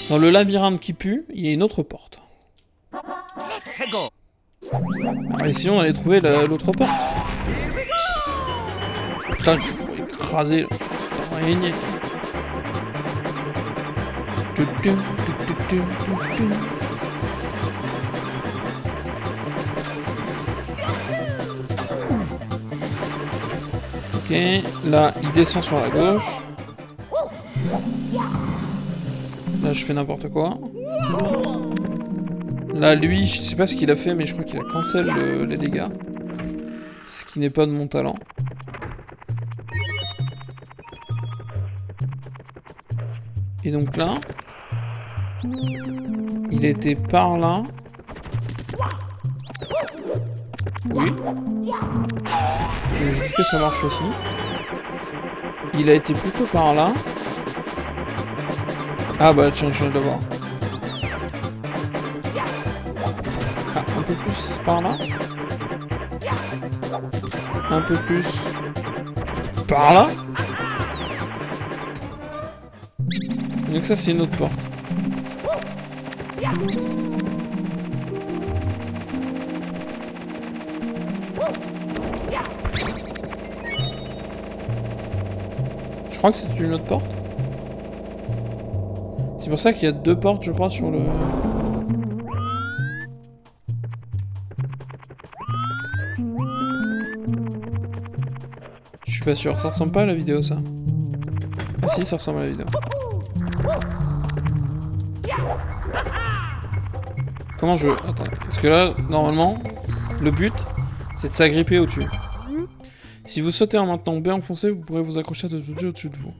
Dans le labyrinthe qui pue, il y a une autre porte. Ah, et sinon, on allait trouver l'autre porte. Putain, je vais écraser l'araignée. Ok, là, il descend sur la gauche. Là, je fais n'importe quoi. Là, lui, je sais pas ce qu'il a fait, mais je crois qu'il a cancel les dégâts. Ce qui n'est pas de mon talent. Et donc là... Il était par là. Oui. Je dis que ça marche aussi. Il a été plutôt par là. Ah bah tiens, je viens de le voir. Ah, un peu plus par là. Un peu plus par là. Donc ça c'est une autre porte. Je crois que c'est une autre porte. C'est pour ça qu'il y a 2 portes, je crois, sur le... Je suis pas sûr, ça ressemble pas à la vidéo, ça. Ah si, ça ressemble à la vidéo. Comment je... Attends, parce que là, normalement, le but, c'est de s'agripper au-dessus. Si vous sautez en maintenant B enfoncé, vous pourrez vous accrocher à des objets au-dessus de vous.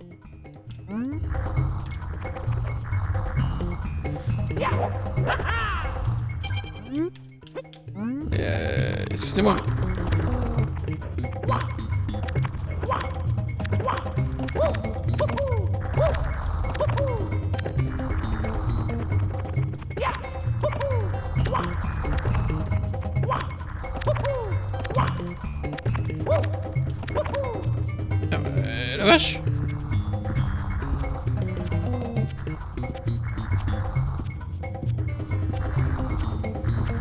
Excusez-moi. La vache.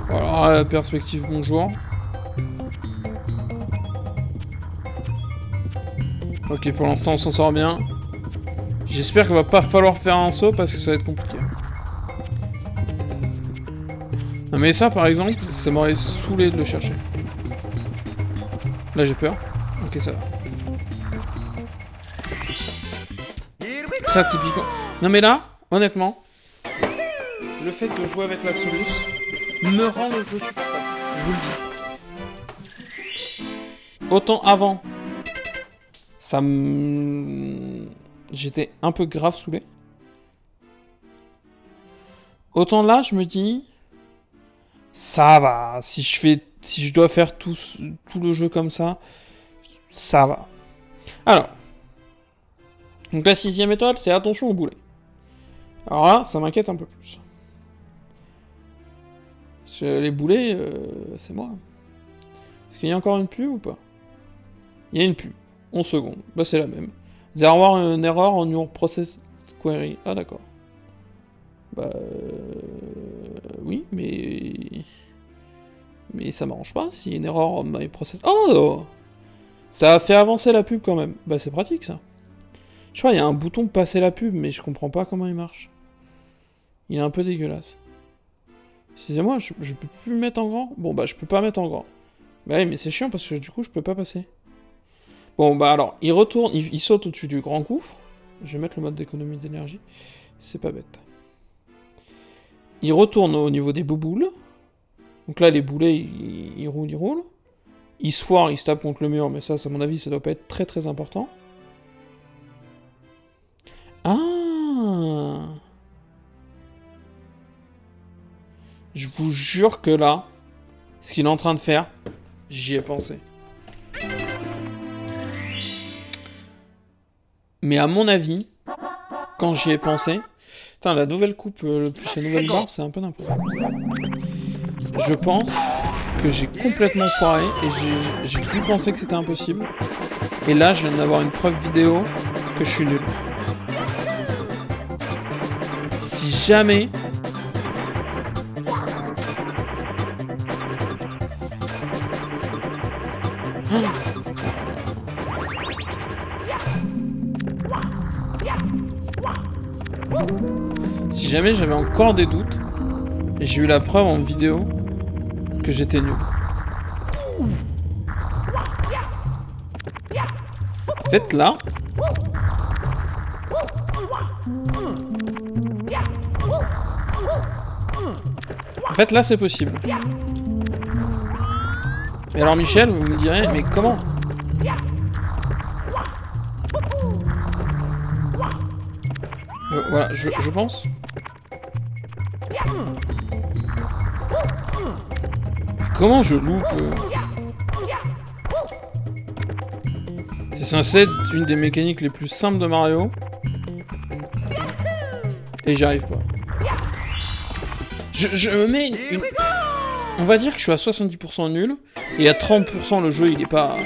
Voilà la perspective, bonjour. Ok, pour l'instant on s'en sort bien. J'espère qu'il va pas falloir faire un saut parce que ça va être compliqué. Non mais ça par exemple, ça m'aurait saoulé de le chercher. Là j'ai peur. Ok, ça va. Ça typiquement... Non mais là, honnêtement, le fait de jouer avec la Solus me rend le jeu supportable. Je vous le dis. Autant avant, ça me... J'étais un peu grave saoulé. Autant là, je me dis... Ça va. Si je dois faire tout le jeu comme ça, ça va. Alors. Donc la 6ème étoile, c'est attention au boulet. Alors là, ça m'inquiète un peu plus. Parce que les boulets, c'est moi. Est-ce qu'il y a encore une pub ou pas? Il y a une pub. 11 secondes. Bah c'est la même. There are une erreur on your process query. Ah d'accord. Bah... oui, mais ça m'arrange pas s'il y a une erreur on my process... Oh! Ça a fait avancer la pub quand même. Bah c'est pratique ça. Je crois qu'il y a un bouton passer la pub, mais je comprends pas comment il marche. Il est un peu dégueulasse. Excusez-moi, je peux plus le mettre en grand? Bon bah je peux pas mettre en grand. Bah oui, mais c'est chiant parce que du coup je peux pas passer. Bon bah alors, il retourne, il saute au-dessus du grand gouffre. Je vais mettre le mode d'économie d'énergie. C'est pas bête. Il retourne au niveau des bouboules. Donc là les boulets, ils roulent. Il se foire, il se tape contre le mur, mais ça, à mon avis, ça doit pas être très très important. Ah! Je vous jure que là, ce qu'il est en train de faire, j'y ai pensé. Mais à mon avis, quand j'y ai pensé... Putain, la nouvelle coupe, plus la nouvelle barbe, c'est un peu n'importe quoi. Je pense que j'ai complètement foiré et j'ai dû penser que c'était impossible. Et là, je viens d'avoir une preuve vidéo que je suis nul. Si jamais... Si jamais j'avais encore des doutes, et j'ai eu la preuve en vidéo que j'étais nul. En fait là... En fait, là, c'est possible. Et alors, Michel, vous me direz, mais comment? Voilà, je pense. Comment je loupe C'est censé être une des mécaniques les plus simples de Mario. Et j'y arrive pas. Je me mets une... On va dire que je suis à 70% nul. Et à 30% le jeu il est pas...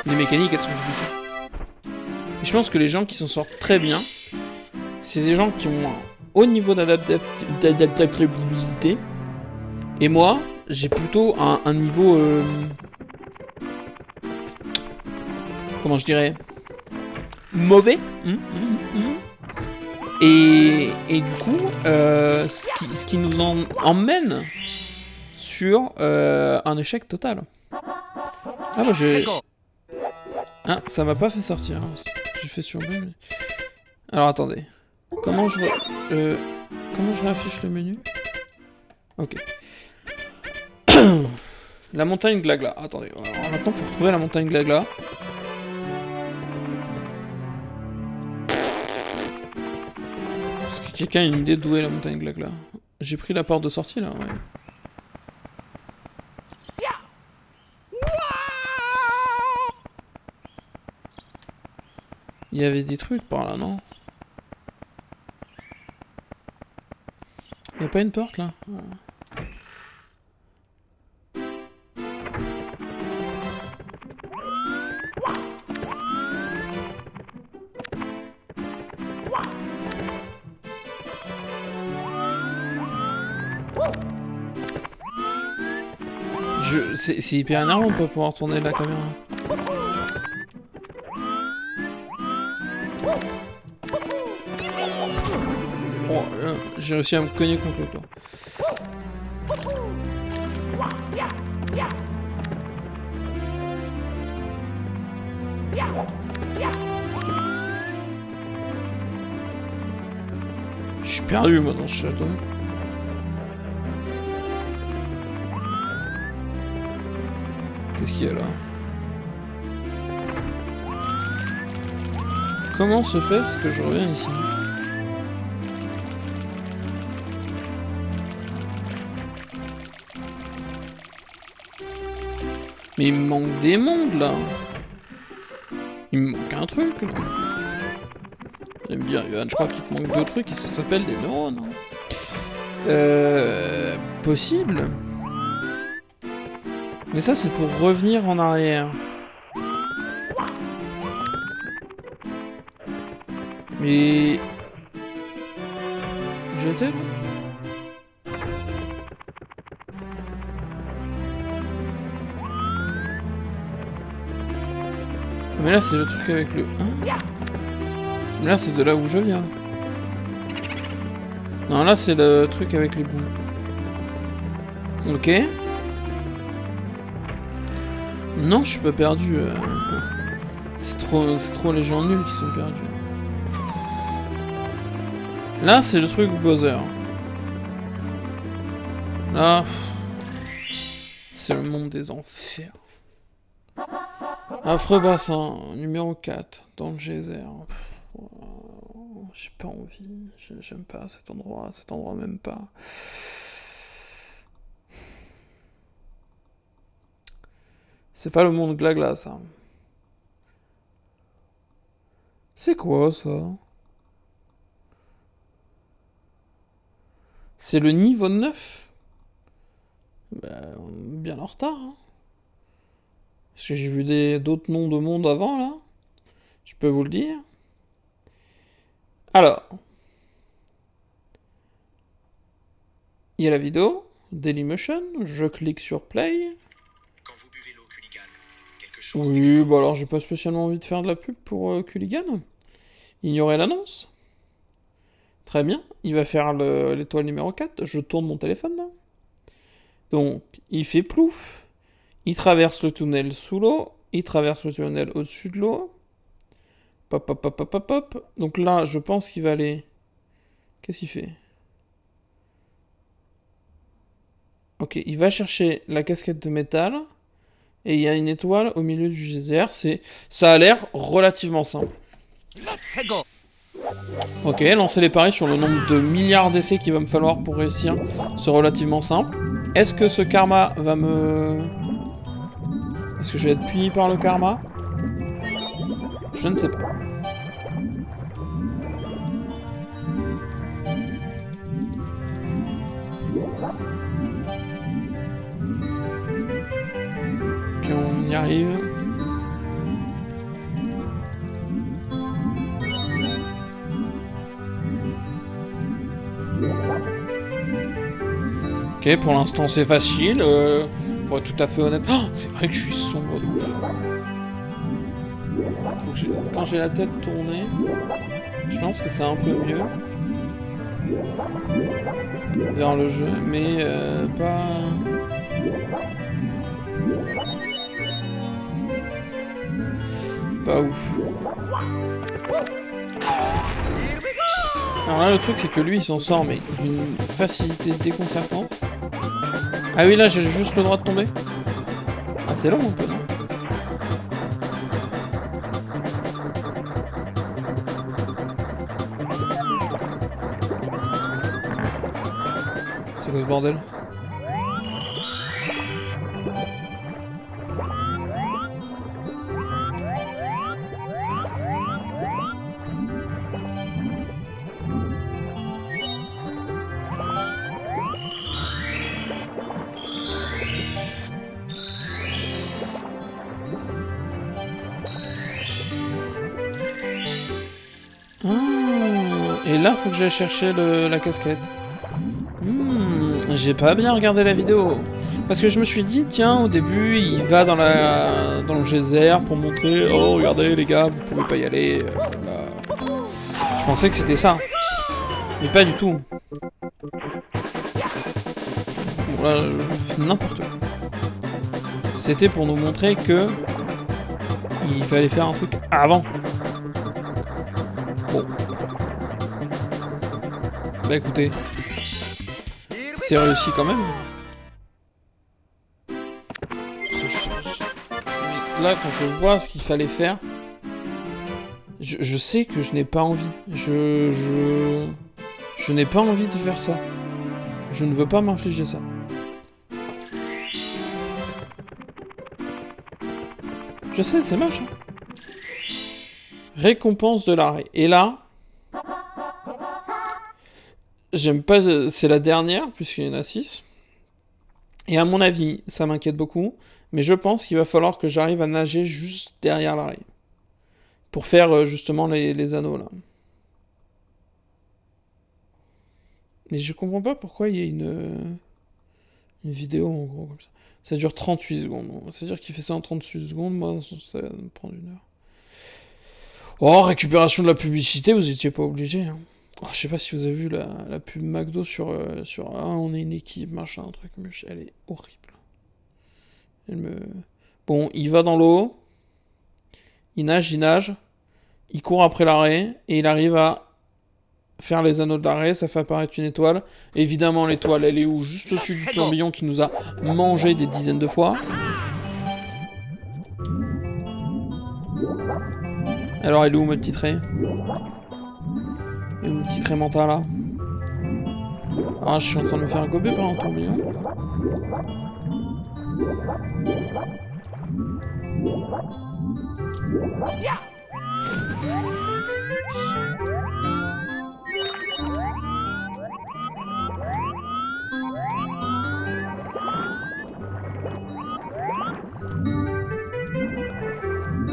Les mécaniques elles sont compliquées. Et je pense que les gens qui s'en sortent très bien, c'est des gens qui ont un haut niveau d'adaptabilité. Et moi, j'ai plutôt un niveau... Comment je dirais? Mauvais. Et du coup, ce qui nous emmène sur un échec total. Ah bah j'ai... Ah, ça m'a pas fait sortir. J'ai fait sur B, mais... Alors attendez. Comment je réaffiche le menu? Ok. La montagne Glagla. Attendez. Alors maintenant, faut retrouver la montagne Glagla. Est-ce que quelqu'un a une idée d'où est la montagne Glagla? J'ai pris la porte de sortie là, ouais. Il y avait des trucs par là, non? Il y a pas une porte là? C'est hyper énervant de pas pouvoir tourner la caméra. Oh, j'ai réussi à me cogner contre le toit. Je suis perdu moi dans ce château. Qu'est-ce qu'il y a là? Comment se fait-ce que je reviens ici? Mais il me manque des mondes là. Il me manque un truc là. J'aime bien, Yohan, je crois qu'il te manque deux trucs et ça s'appelle des neurones. Possible. Mais ça c'est pour revenir en arrière. Mais... J'étais là? Mais là c'est le truc avec le 1. Mais là c'est de là où je viens. Non là c'est le truc avec les bouts. Ok. Non je suis pas perdu. C'est trop les gens nuls qui sont perdus. Là c'est le truc Bowser. Là... C'est le monde des enfers. Affreux bassin, numéro 4, dans le geyser. J'ai pas envie, j'aime pas cet endroit même pas. C'est pas le monde Glagla, ça. C'est quoi, ça? C'est le niveau 9? Bah, bien en retard, hein. Parce que j'ai vu d'autres noms de monde avant, là. Je peux vous le dire. Alors. Il y a la vidéo. Dailymotion. Je clique sur Play. Quand vous buvez l'eau Culligan, quelque chose Oui, bah alors j'ai pas spécialement envie de faire de la pub pour Culligan. Ignorez l'annonce. Très bien. Il va faire l'étoile numéro 4. Je tourne mon téléphone, là. Donc, il fait plouf. Il traverse le tunnel sous l'eau. Il traverse le tunnel au-dessus de l'eau. Pop, pop, pop, pop, pop, pop. Donc là, je pense qu'il va aller... Qu'est-ce qu'il fait? Ok, il va chercher la casquette de métal. Et il y a une étoile au milieu du geyser. Ça a l'air relativement simple. Ok, lancer les paris sur le nombre de milliards d'essais qu'il va me falloir pour réussir. C'est relativement simple. Est-ce que ce karma va me... Est-ce que je vais être puni par le karma? Je ne sais pas. Ok, on y arrive. Ok, pour l'instant c'est facile. Pour être tout à fait honnête... Oh, c'est vrai que je suis sombre de ouf. Faut que quand j'ai la tête tournée, je pense que c'est un peu mieux. Vers le jeu, mais pas... Pas ouf. Alors là, le truc, c'est que lui, il s'en sort, mais d'une facilité déconcertante. Ah oui, là, j'ai juste le droit de tomber. Ah, c'est long un peu, non? C'est quoi ce bordel? Et là, faut que j'aille chercher la casquette. J'ai pas bien regardé la vidéo. Parce que je me suis dit, tiens, au début, il va dans le geyser pour montrer, oh, regardez, les gars, vous pouvez pas y aller. Je pensais que c'était ça. Mais pas du tout. Bon, là, n'importe quoi. C'était pour nous montrer que il fallait faire un truc avant. Bon. Bah écoutez, c'est réussi quand même. Là, quand je vois ce qu'il fallait faire, je sais que je n'ai pas envie. Je n'ai pas envie de faire ça. Je ne veux pas m'infliger ça. Je sais, c'est moche. Hein. Récompense de l'arrêt. Et là... J'aime pas... C'est la dernière, puisqu'il y en a 6. Et à mon avis, ça m'inquiète beaucoup. Mais je pense qu'il va falloir que j'arrive à nager juste derrière l'arrêt. Pour faire justement les anneaux, là. Mais je comprends pas pourquoi il y a une vidéo, en gros, comme ça. Ça dure 38 secondes. C'est-à-dire qu'il fait ça en 38 secondes. Moi, ça va me prendre 1 heure. Oh, récupération de la publicité, vous étiez pas obligé, hein. Oh, je sais pas si vous avez vu la pub McDo sur ah, on est une équipe, machin, un truc, mais elle est horrible. Bon, il va dans l'eau, il nage, il court après l'arrêt, et il arrive à faire les anneaux de l'arrêt, ça fait apparaître une étoile. Évidemment, l'étoile, elle est où? Juste au-dessus du tourbillon qui nous a mangé des dizaines de fois. Alors, elle est où, ma petite raie? Et mon petit trait mental là. Ah, je suis en train de me faire gober par un tourbillon.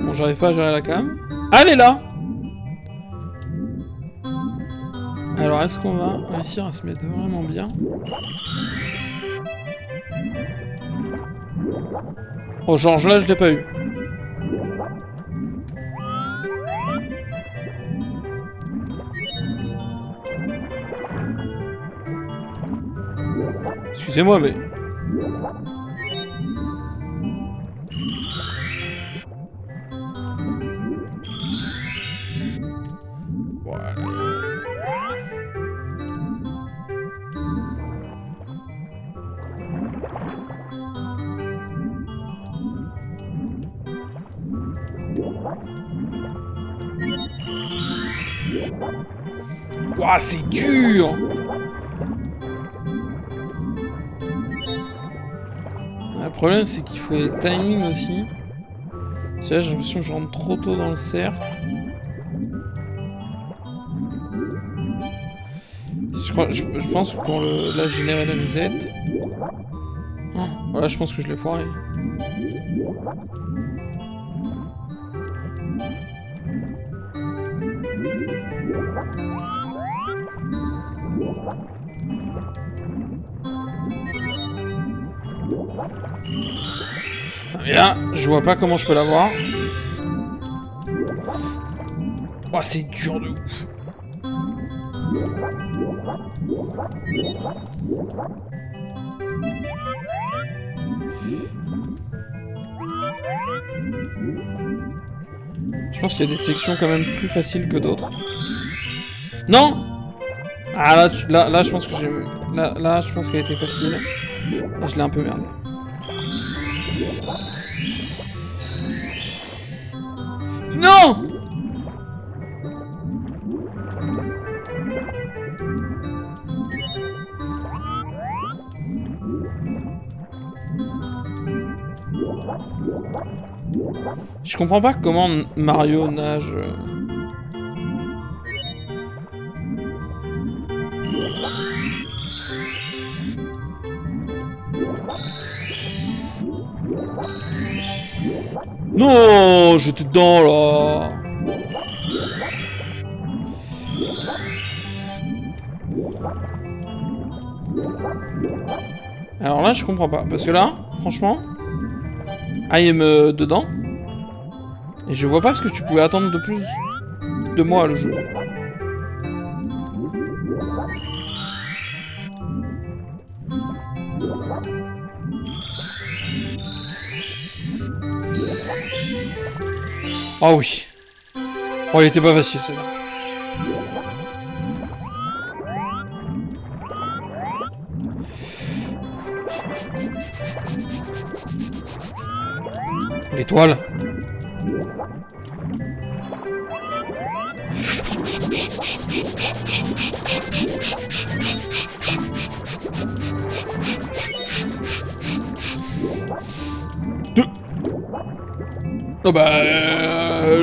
Bon, j'arrive pas à gérer la cam. Ah, elle est là! Alors, est-ce qu'on va réussir à se mettre vraiment bien? Oh, Georges, là, je l'ai pas eu. Excusez-moi, mais... Ouah, c'est dur! Le problème, c'est qu'il faut les timings aussi. C'est là, j'ai l'impression que je rentre trop tôt dans le cercle. Je pense que pour la générer le reset. Ah, voilà, je pense que je l'ai foiré. Et là, je vois pas comment je peux l'avoir. Oh, c'est dur de ouf. Je pense qu'il y a des sections quand même plus faciles que d'autres. Non! Ah là, je pense que j'ai... Là, je pense qu'elle était facile. Là, je l'ai un peu merdé. Non! Je comprends pas comment Mario nage. Non, j'étais dedans là. Alors là, je comprends pas. Parce que là, franchement, I am dedans. Et je vois pas ce que tu pouvais attendre de plus de moi, le jeu. Oh oui. Oh, il était pas facile, celle-là. L'étoile. Oh bah...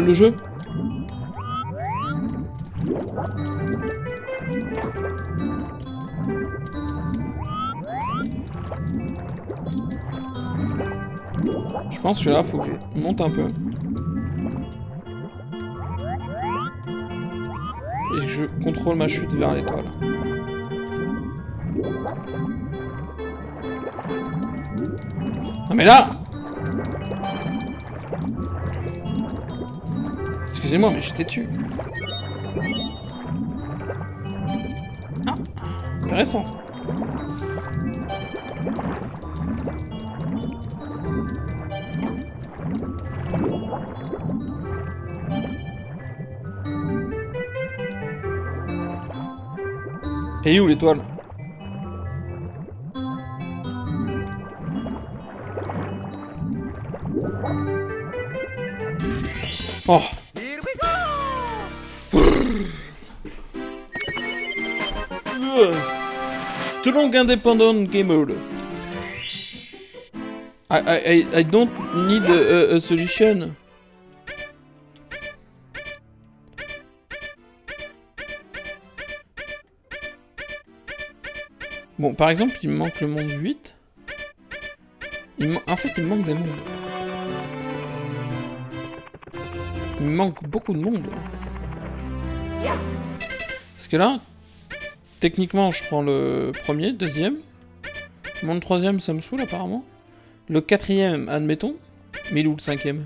le jeu. Je pense que là, faut que je monte un peu. Et que je contrôle ma chute vers l'étoile. Non mais là! Excusez-moi, mais j'étais dessus. Ah, intéressant ça. Et où l'étoile? Oh. Strong independent gamer. I don't need a solution. Bon, par exemple, il me manque le monde 8. En fait, il me manque des mondes. Il me manque beaucoup de mondes. Parce que là, techniquement, je prends le premier, deuxième. Le monde troisième, ça me saoule apparemment. Le quatrième, admettons. Mais il est où le cinquième?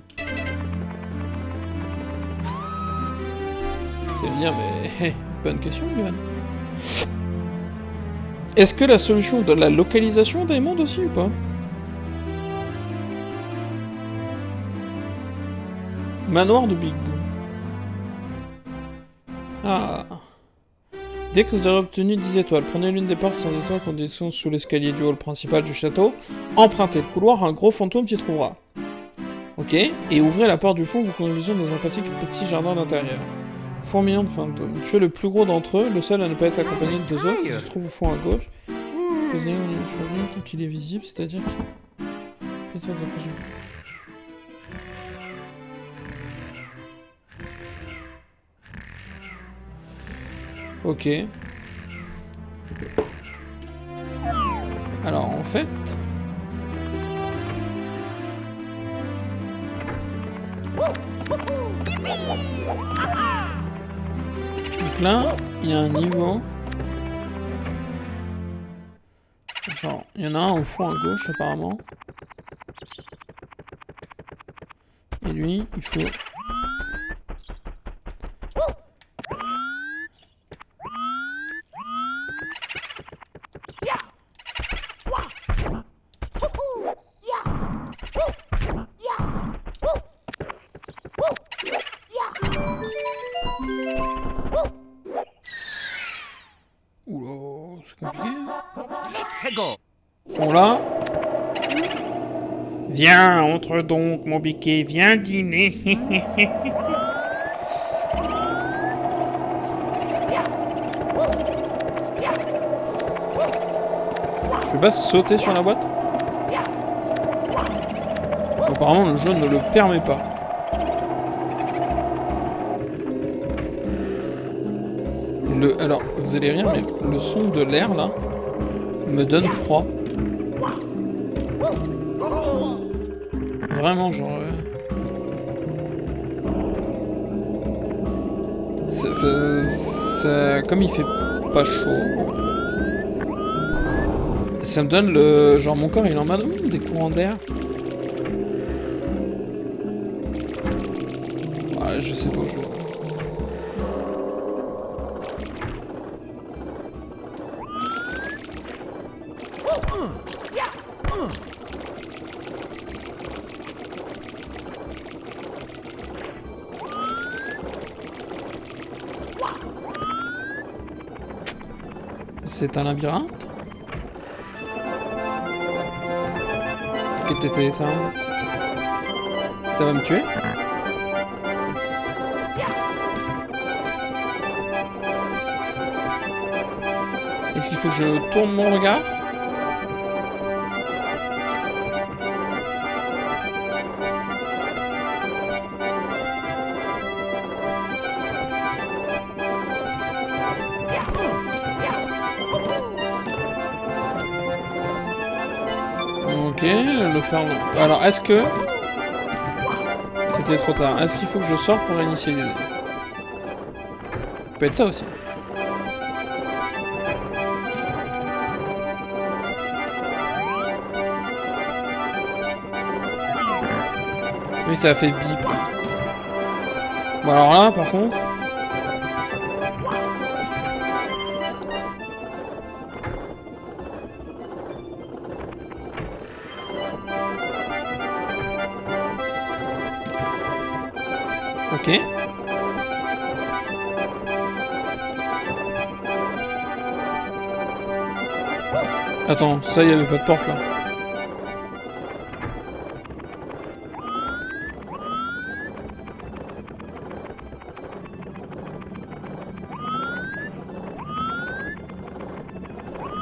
Vous allez me dire, mais hey, bonne question, Yohan. Est-ce que la solution donne la localisation des mondes aussi ou pas? Manoir de Big Boo. Ah. Dès que vous aurez obtenu 10 étoiles, prenez l'une des portes sans étoiles qu'on descend sous l'escalier du hall principal du château, empruntez le couloir, un gros fantôme s'y trouvera. Ok, et ouvrez la porte du fond, vous conduisons dans un petit jardin d'intérieur. Fourmillant de fantômes. Tuez le plus gros d'entre eux, le seul à ne pas être accompagné de deux autres, qui se trouve au fond à gauche. Faisez une sur lui tant qu'il est visible, c'est-à-dire qu'il... Putain, d'occasion. Ok. Alors, en fait... Donc là, il y a un niveau... Genre, il y en a un au fond à gauche, apparemment. Et lui, il faut... Oula, c'est compliqué. Bon là... Viens, entre donc, mon biquet, viens dîner. Je peux pas sauter sur la boîte? Apparemment, le jeu ne le permet pas. Alors, vous allez rire, mais le son de l'air, là, me donne froid. Vraiment, genre... Comme il fait pas chaud... Ça me donne le... Genre, mon corps, il est en mode... des courants d'air. Ouais, je sais pas où je vais. C'est un labyrinthe? Qu'est-ce que c'était ça? Ça va me tuer? Est-ce qu'il faut que je tourne mon regard? Ok, le faire... Alors, est-ce que... C'était trop tard. Est-ce qu'il faut que je sorte pour initialiser? Ça peut être ça aussi. Oui, ça a fait bip. Bon, alors là, par contre... Ok. Attends, ça, il y avait pas de porte, là.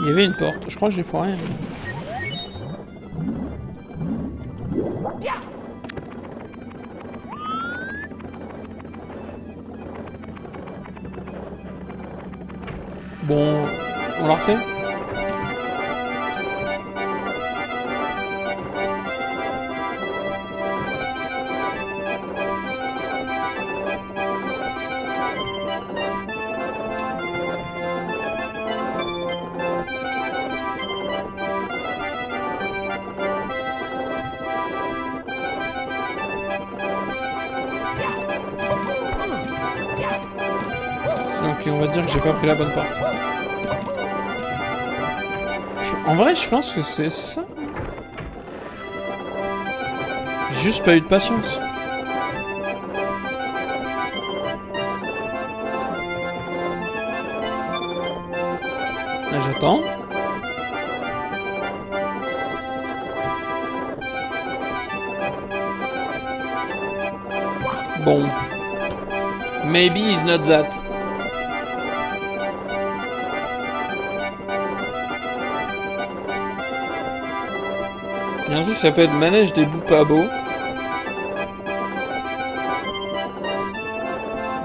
Il y avait une porte. Je crois que j'ai foiré. Bon, on la refait? Ok, on va dire que j'ai pas pris la bonne porte. En vrai, je pense que c'est ça. J'ai juste pas eu de patience. Là, j'attends. Bon. Maybe it's not that. Il y a un truc qui s'appelle manège des bouts pas beaux.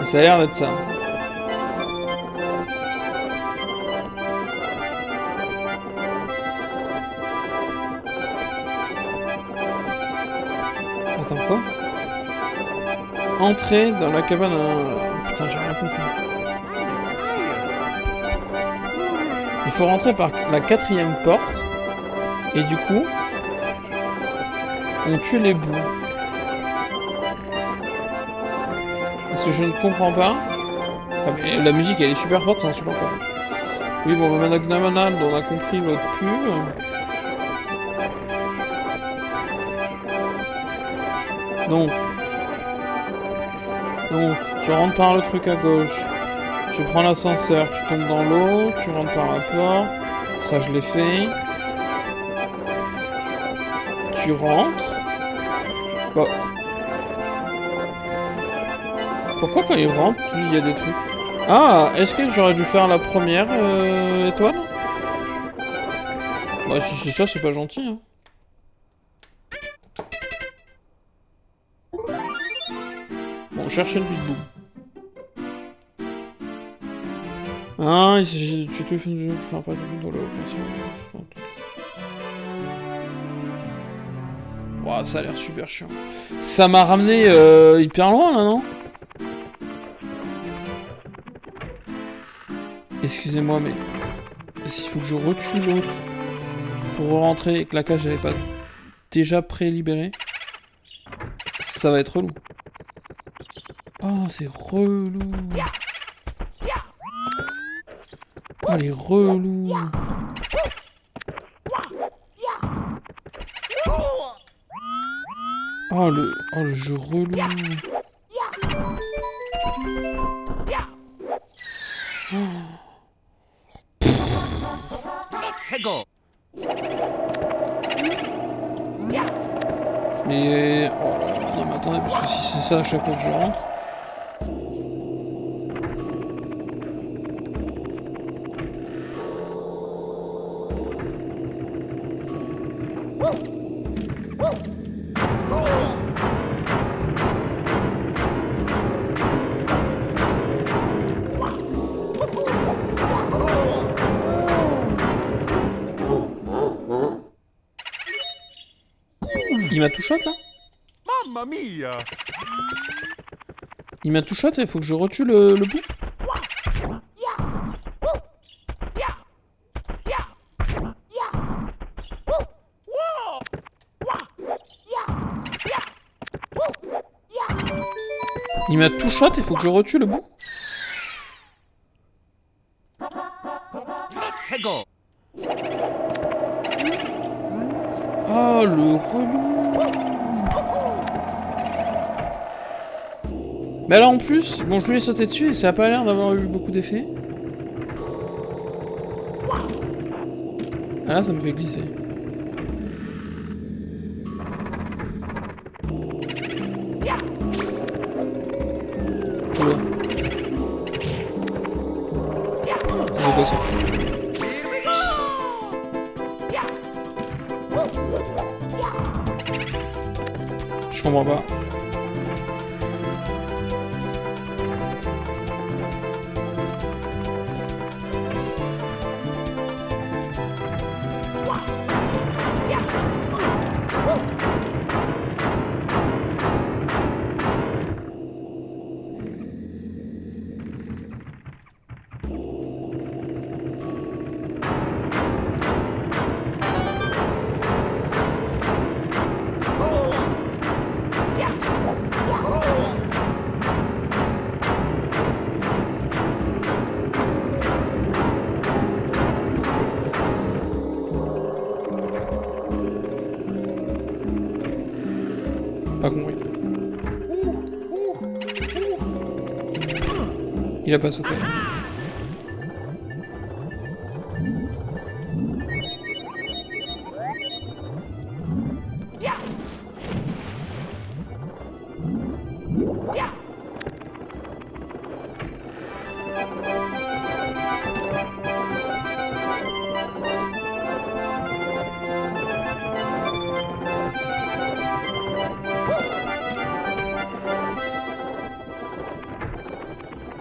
Et ça a l'air d'être ça. Attends, quoi? Entrer dans la cabane... Putain, j'ai rien compris. Il faut rentrer par la 4e porte. Et du coup... on tue les bouts. Parce que je ne comprends pas... Ah, mais la musique, elle est super forte, c'est insupportable. Oui, bon, Managnamanal, on a compris votre pub. Donc, tu rentres par le truc à gauche, tu prends l'ascenseur, tu tombes dans l'eau, tu rentres par la porte, ça je l'ai fait. Tu rentres. Bah. Pourquoi quand il rentre, il y a des trucs? Ah, est-ce que j'aurais dû faire la première étoile? Bah si c'est ça, c'est pas gentil, hein. Bon, chercher le Big Boom. Ah, tu te fais une pour faire pas du tout dans l'opération. Ouah, ça a l'air super chiant. Ça m'a ramené hyper loin là, non? Excusez-moi, mais s'il faut que je retue l'autre pour rentrer et que la cage n'avait pas déjà pré-libéré, ça va être relou. Oh, c'est relou. Oh, elle est relou. Oh, le jeu relou. Mais... Oh là là, non mais attendez, parce que si c'est ça à chaque fois que je rentre... Il m'a tout shot là? Mamma mia! Il m'a tout shot, il faut que je retue le bout? Il m'a tout shot, il faut que je retue le bout? Oh, le relou. Mais alors en plus, bon, je lui ai sauté dessus et ça a pas l'air d'avoir eu beaucoup d'effet. Ah là, ça me fait glisser. Oula. C'est quoi ça? Je comprends pas. Pas compris. Il a pas sauté.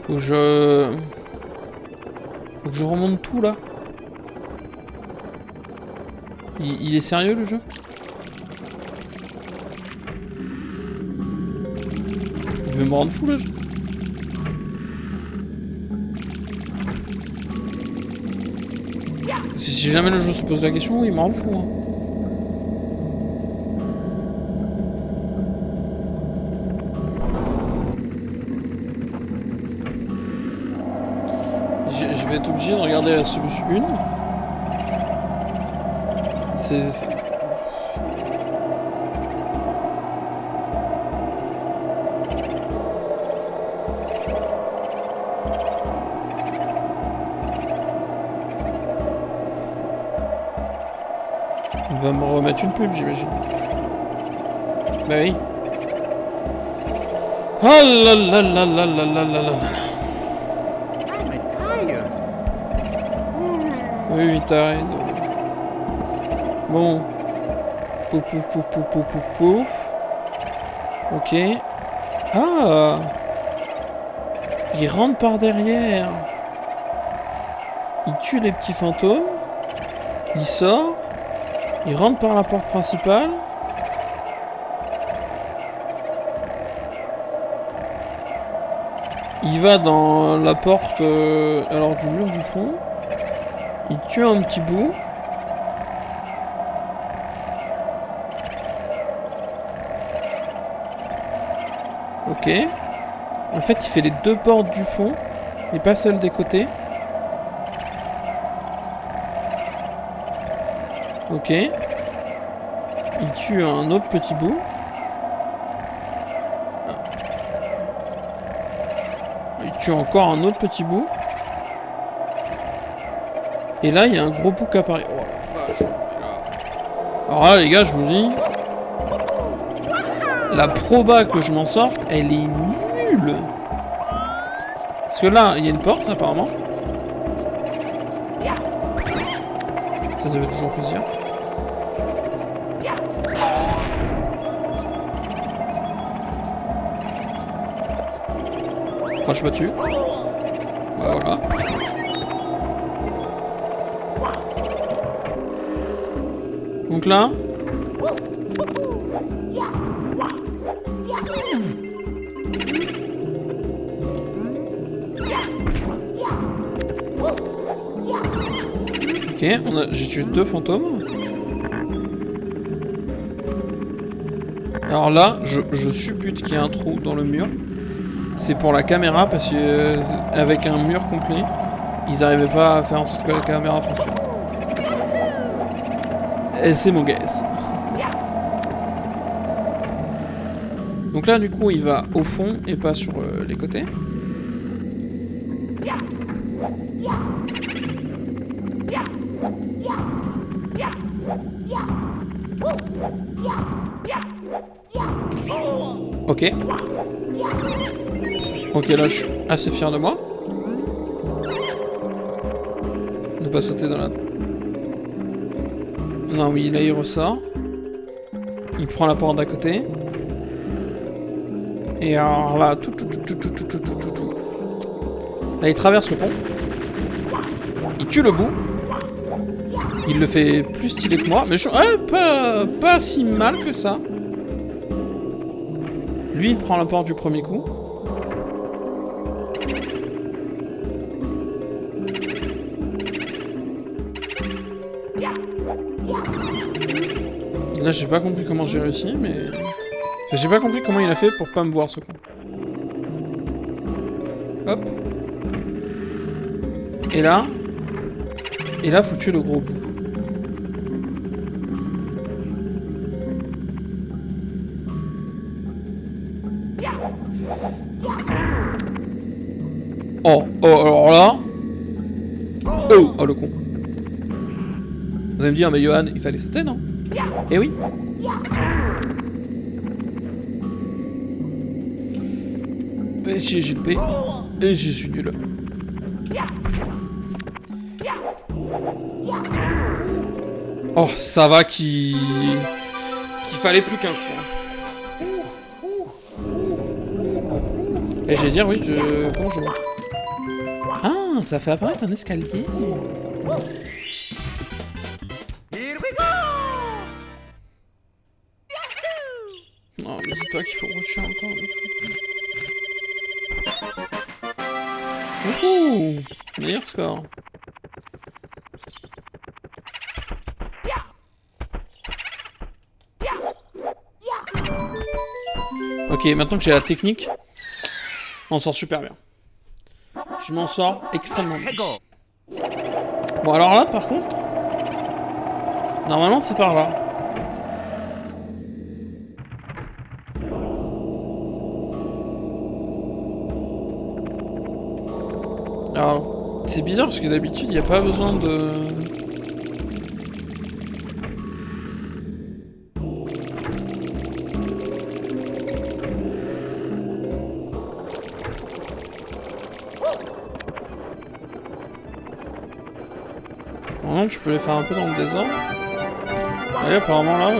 Faut que je remonte tout là. Il est sérieux le jeu? Il veut me rendre fou le jeu? Si jamais le jeu se pose la question, il me rend fou. Hein. Je vais être obligé de regarder la solution 1. C'est... On va me remettre une pub, j'imagine. Bah oui. Oh là là là là là là là là. Oui, t'arrêtes. Bon. Pouf, pouf, pouf, pouf, pouf, pouf, pouf. Ok. Ah! Il rentre par derrière. Il tue les petits fantômes. Il sort. Il rentre par la porte principale. Il va dans la porte alors du mur du fond. Il tue un petit bout. Ok. En fait, il fait les deux portes du fond, et pas celle des côtés. Ok. Il tue un autre petit bout. Il tue encore un autre petit bout. Et là, il y a un gros bout qui apparaît. Oh la vache. Alors là, les gars, je vous dis... La proba que je m'en sorte, elle est nulle. Parce que là, il y a une porte, apparemment. Ça fait toujours plaisir. Crache pas dessus. Voilà. Donc là... Ok, j'ai tué 2 fantômes. Alors là, je suppute qu'il y a un trou dans le mur. C'est pour la caméra, parce que avec un mur complet, ils n'arrivaient pas à faire en sorte que la caméra fonctionne. Et c'est mon guess. Donc là, du coup, il va au fond et pas sur les côtés. Ok. Ok, là, je suis assez fier de moi. Ne pas sauter dans la... Non, oui, là, il ressort. Il prend la porte d'à côté. Et alors là, tout. Là, il traverse le pont. Il tue le bout. Il le fait plus stylé que moi. Mais je... pas si mal que ça. Lui, il prend la porte du premier coup. Là, j'ai pas compris comment j'ai réussi, mais... Enfin, j'ai pas compris comment il a fait pour pas me voir, ce con. Hop. Et là... Et là, faut tuer le gros bout. Oh, alors là... Oh, le con. Vous allez me dire, mais Johan, il fallait sauter, non? Eh oui. Et j'ai loupé. Et je suis nul. Oh, ça va qu'il fallait plus qu'un coup. Et j'allais dire, oui, comment je monte? Ah, ça fait apparaître un escalier. Here we go! Non, mais dis pas qu'il faut retuer encore. Wouhou! Meilleur score. Ok, maintenant que j'ai la technique, on s'en sort super bien. Je m'en sors extrêmement bien. Hey, go! Bon, alors là, par contre, normalement, c'est par là. Alors, c'est bizarre parce que d'habitude, il n'y a pas besoin de... Non, tu peux les faire un peu dans le désordre. Et apparemment là...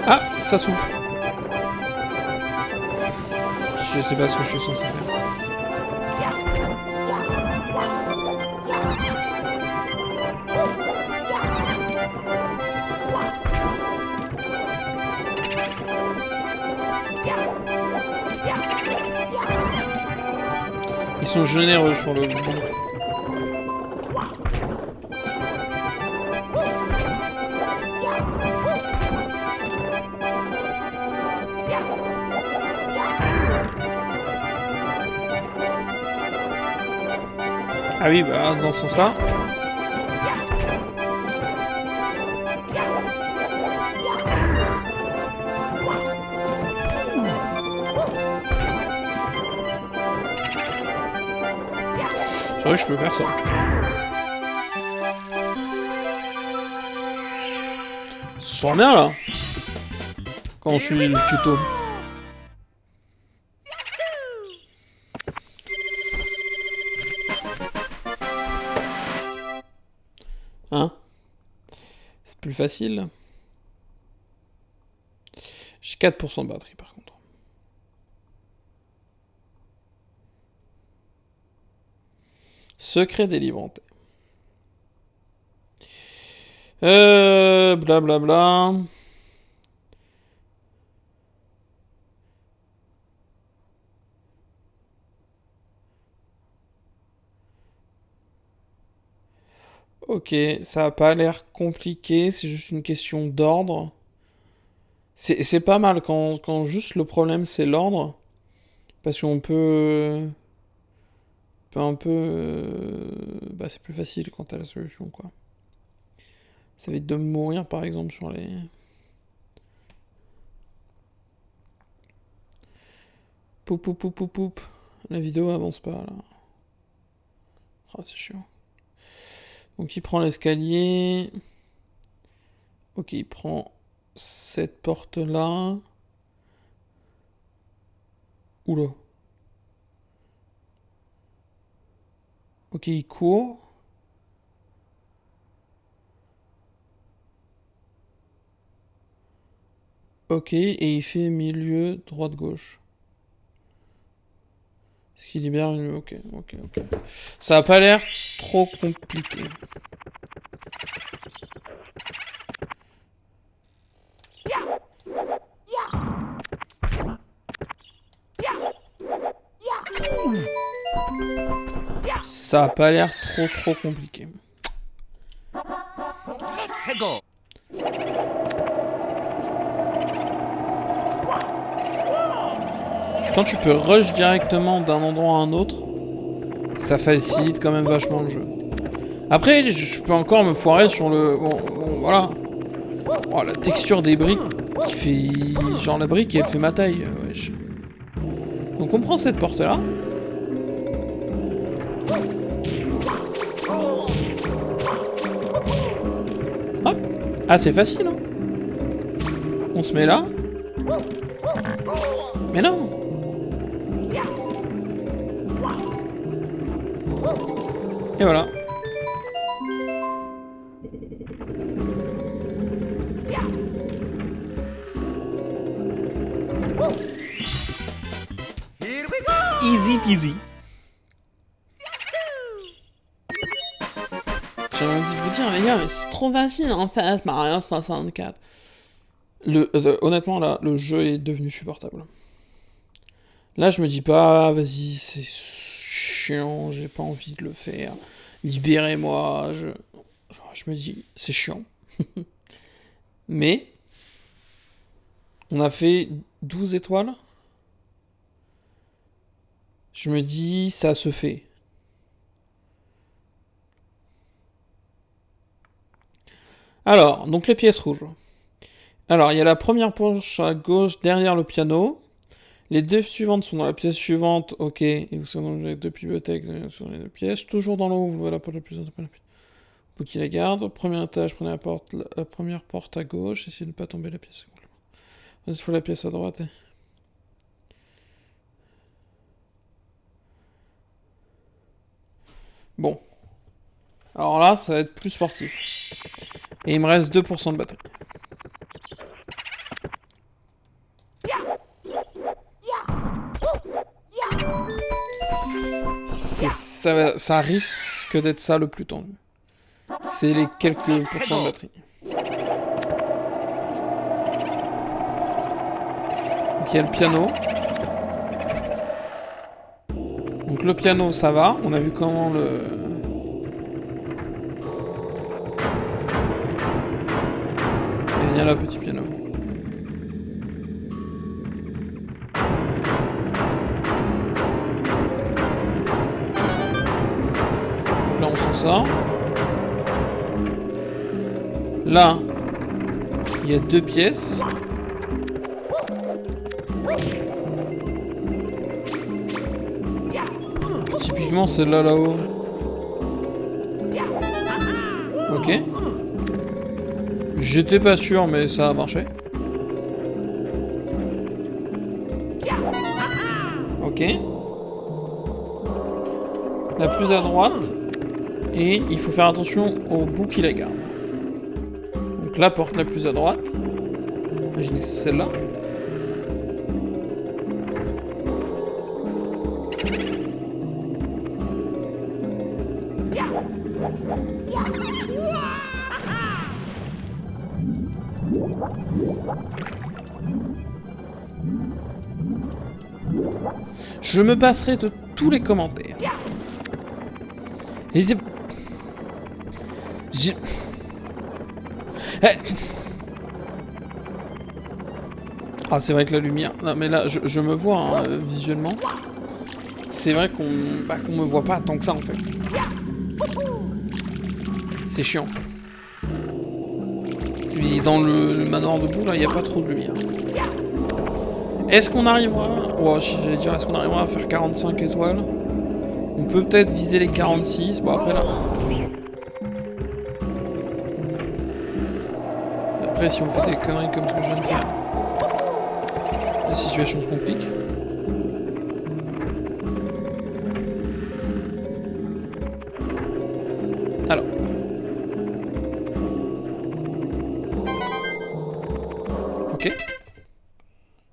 Ah, ça souffle. Je sais pas ce que je suis censé faire. Ils sont généreux sur le banc. Ah oui, bah dans ce sens-là. C'est vrai que je peux faire ça. Ça sent bien là. Quand on suit le tuto. Hein? C'est plus facile. J'ai 4% de batterie par contre. Secret délivranté. Blablabla. Ok, ça a pas l'air compliqué, c'est juste une question d'ordre. C'est pas mal quand juste le problème c'est l'ordre. Parce qu'on peut un peu... bah c'est plus facile quand t'as la solution quoi. Ça évite de mourir par exemple sur les... Poup poup poup poup poup. La vidéo avance pas là. Ah c'est chiant. Donc il prend l'escalier. Ok, il prend cette porte là. Oula. Ok, il court. Ok, et il fait milieu, droite, gauche. Est-ce qu'il libère une... Ok. Ça a pas l'air trop compliqué. Ça a pas l'air trop compliqué. Hey, go! Quand tu peux rush directement d'un endroit à un autre, ça facilite quand même vachement le jeu. Après, je peux encore me foirer sur le... Bon, voilà. Oh, la texture des briques qui fait... Genre la brique, elle fait ma taille. Wesh. Donc on prend cette porte-là. Hop. Ah, c'est facile, hein. On se met là. Mais non. Et voilà. Here we go! Easy peasy. J'ai envie de vous dire, les gars, mais c'est trop facile en fait, Mario 64. Honnêtement, là, le jeu est devenu supportable. Là, je me dis pas, ah, vas-y, c'est chiant, j'ai pas envie de le faire. Libérez-moi. Je me dis, c'est chiant. Mais, on a fait 12 étoiles. Je me dis, ça se fait. Alors, donc les pièces rouges. Alors, il y a la première poche à gauche derrière le piano. Les deux suivantes sont dans la pièce suivante, ok. Et vous savez, dans les deux bibliothèques sur les deux pièces. Toujours dans l'eau, vous voyez la porte la plus importante. Vous qui la garde. Premier étage, prenez la première porte à gauche. Essayez de ne pas tomber la pièce. Il faut la pièce à droite. Bon. Alors là, ça va être plus sportif. Et il me reste 2% de batterie. Ça risque d'être ça le plus tendu. C'est les quelques pourcents de batterie. Donc il y a le piano. Donc le piano ça va, on a vu comment le... Et viens là petit piano. Donc là on s'en sort. Là, il y a deux pièces. Typiquement celle-là là-haut. Ok. J'étais pas sûr mais ça a marché. Ok. La plus à droite. Et il faut faire attention au bout qui la garde. Donc la porte la plus à droite. Imaginez que c'est celle-là. Je me passerai de tous les commentaires. Et ah, c'est vrai que la lumière... Non, mais là, je me vois, hein, visuellement. C'est vrai qu'on me voit pas tant que ça, en fait. C'est chiant. Et dans le manoir debout, là, il n'y a pas trop de lumière. Est-ce qu'on arrivera... Oh, j'allais dire, est-ce qu'on arrivera à faire 45 étoiles? On peut peut-être viser les 46. Bon, après, là... Après, si on fait des conneries comme ce que je viens de faire... La situation se complique. Alors. Ok.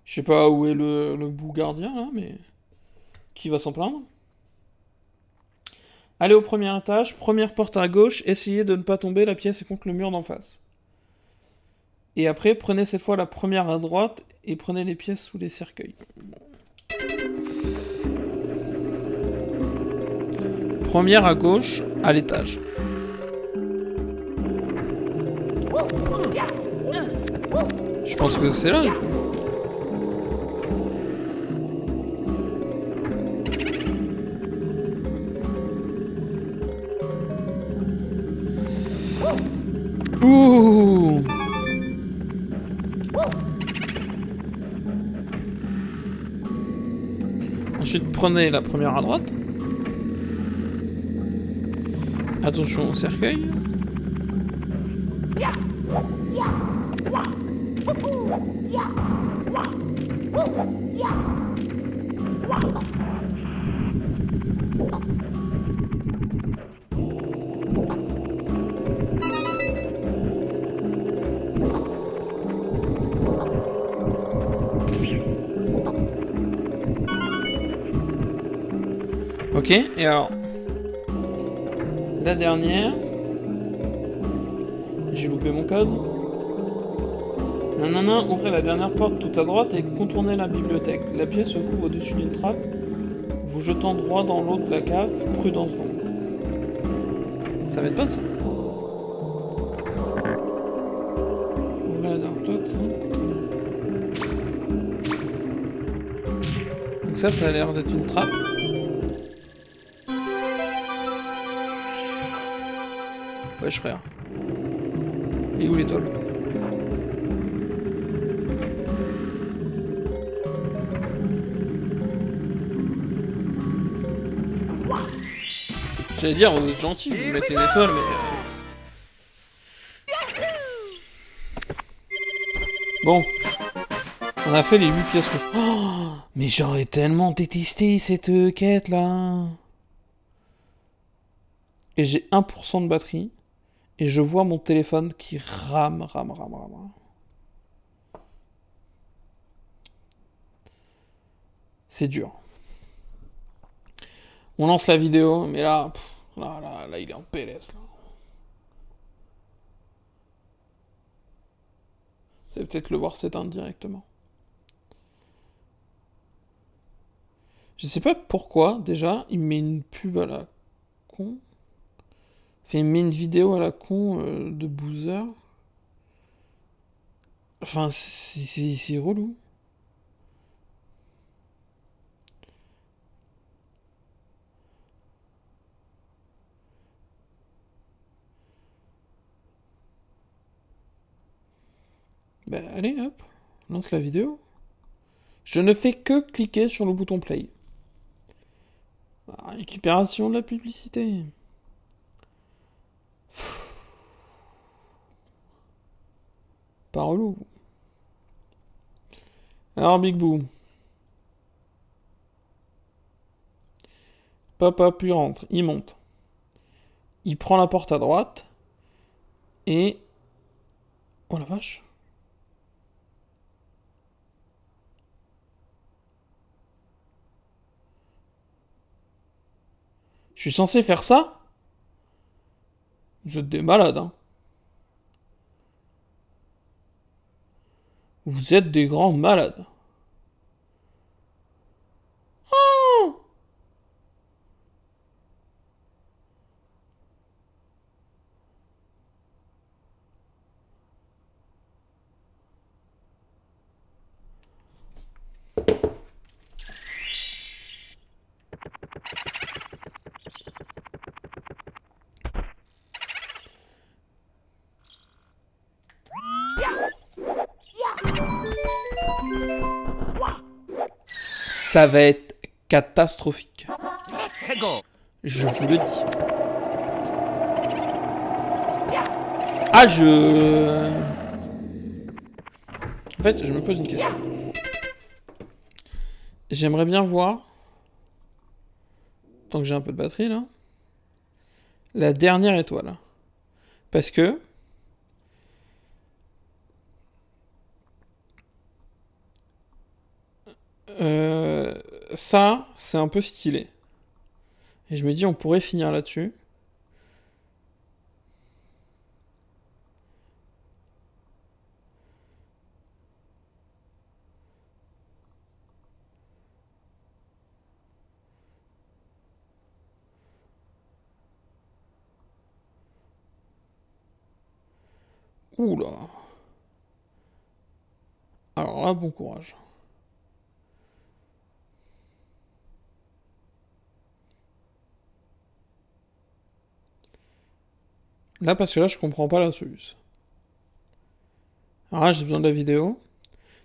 Je sais pas où est le bout gardien, là, mais... Qui va s'en plaindre? Allez au premier étage, première porte à gauche, essayez de ne pas tomber, la pièce est contre le mur d'en face. Et après, prenez cette fois la première à droite, et prenez les pièces sous les cercueils. Première à gauche, à l'étage. Je pense que c'est là, du coup. Ouh! Ensuite, prenez la première à droite. Attention au cercueil. Ok, et alors... La dernière... J'ai loupé mon code. Nanana, ouvrez la dernière porte tout à droite et contournez la bibliothèque. La pièce se trouve au-dessus d'une trappe. Vous jetant droit dans l'eau de la cave, prudence donc. Ça va être bon ça. Ouvrez la dernière porte. Donc ça a l'air d'être une trappe. Wesh frère. Et où l'étoile? J'allais dire, vous êtes gentil, vous mettez une étoile, mais... Bon. On a fait les 8 pièces rouges. Oh, mais j'aurais tellement détesté cette quête, là. Et j'ai 1% de batterie. Et je vois mon téléphone qui rame. C'est dur. On lance la vidéo, mais là, là, il est en PLS. Là. C'est peut-être le voir s'éteindre directement. Je sais pas pourquoi, déjà, il me met une pub à la con. Enfin, il me met une vidéo à la con de Boozer. Enfin, c'est relou. Bah allez, hop, lance la vidéo. Je ne fais que cliquer sur le bouton play. Récupération de la publicité. Pas relou. Alors Big Boo. Papa puis rentre, il monte. Il prend la porte à droite. Et... Oh la vache. Je suis censé faire ça? Vous êtes des malades, hein. Vous êtes des grands malades. Oh! Ça va être catastrophique. Je vous le dis. Ah, En fait, je me pose une question. J'aimerais bien voir, tant que j'ai un peu de batterie là, la dernière étoile. Parce que... ça, c'est un peu stylé. Et je me dis, on pourrait finir là-dessus. Oula. Alors là, bon courage. Là, parce que là, je comprends pas la solution. Alors là, j'ai besoin de la vidéo.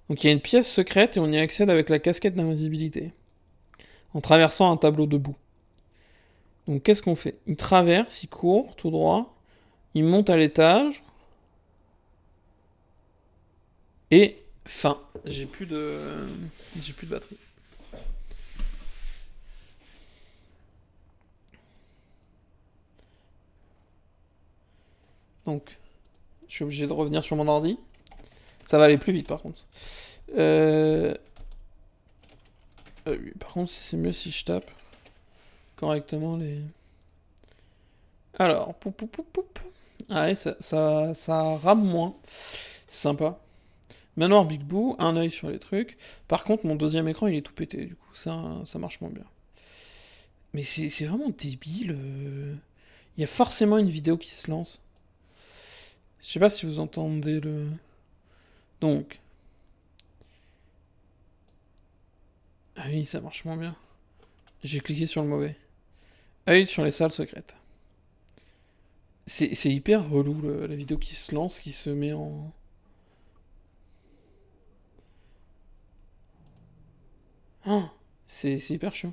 Donc il y a une pièce secrète et on y accède avec la casquette d'invisibilité. En traversant un tableau debout. Donc qu'est-ce qu'on fait? Il traverse, il court tout droit. Il monte à l'étage. Et fin. J'ai plus de batterie. Donc, je suis obligé de revenir sur mon ordi. Ça va aller plus vite par contre. Oui, par contre, c'est mieux si je tape. correctement les... Alors, poup, poup, poup, poup. Ah ouais, ça rame moins. C'est sympa. Manoir Big Boo, un œil sur les trucs. Par contre, mon deuxième écran, il est tout pété. Du coup, ça marche moins bien. Mais c'est vraiment débile. Il y a forcément une vidéo qui se lance. Je sais pas si vous entendez le... Donc... Ah oui, ça marche moins bien. J'ai cliqué sur le mauvais. Œil sur les salles secrètes. C'est hyper relou, la vidéo qui se lance, qui se met en... Oh, c'est hyper chiant.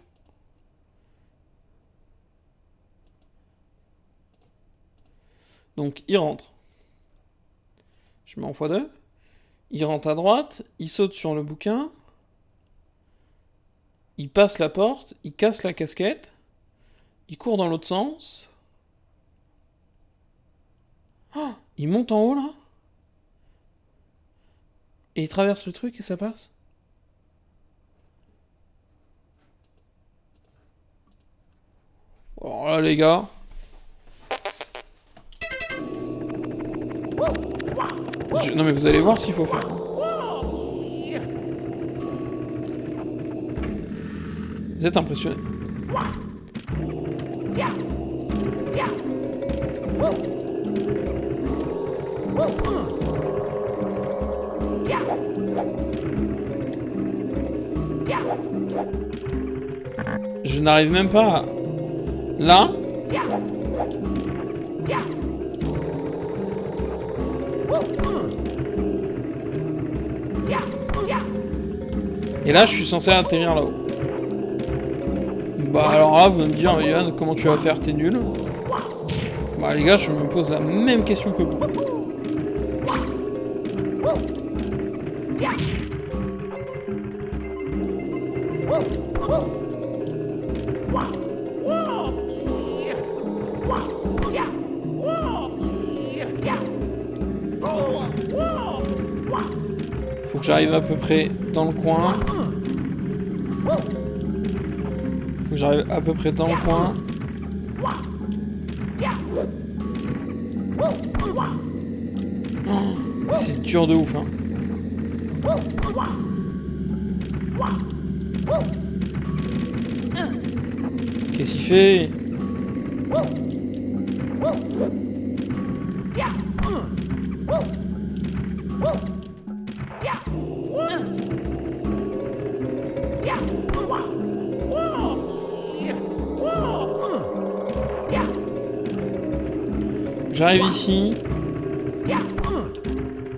Donc, il rentre. Je mets en x2. Il rentre à droite, il saute sur le bouquin. Il passe la porte, il casse la casquette. Il court dans l'autre sens. Oh, il monte en haut, là. Et il traverse le truc et ça passe. Alors là, les gars... Non mais vous allez voir ce qu'il faut faire. Vous êtes impressionnés. Je n'arrive même pas à... Là. Et là, je suis censé atterrir là-haut. Bah alors là, vous allez me dire, Yann, comment tu vas faire? T'es nul. Bah les gars, je me pose la même question que vous. Faut que j'arrive à peu près dans le coin. Faut que j'arrive à peu près dans le coin. Oh, c'est dur de ouf, hein. Qu'est-ce qu'il fait? J'arrive ici.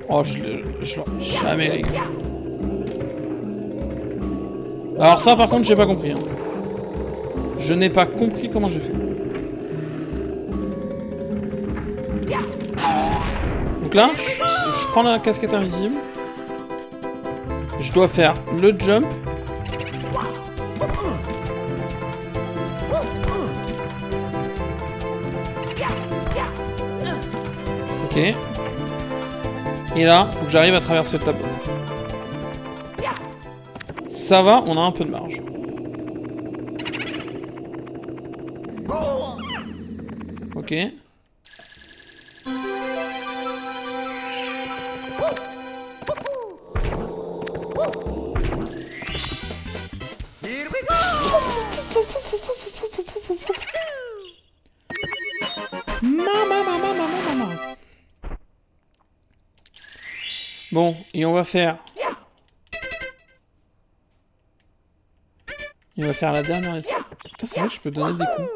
Oh, je l'aurais jamais, les gars. Alors ça, par contre, j'ai pas compris. Hein. Je n'ai pas compris comment j'ai fait. Donc là, je prends la casquette invisible. Je dois faire le jump. Ok. Et là, faut que j'arrive à traverser le tableau. Ça va, on a un peu de marge. Ok. Here we go! Maman. Bon, et on va faire... Il va faire la dernière étape. Putain, c'est vrai, je peux donner des coups.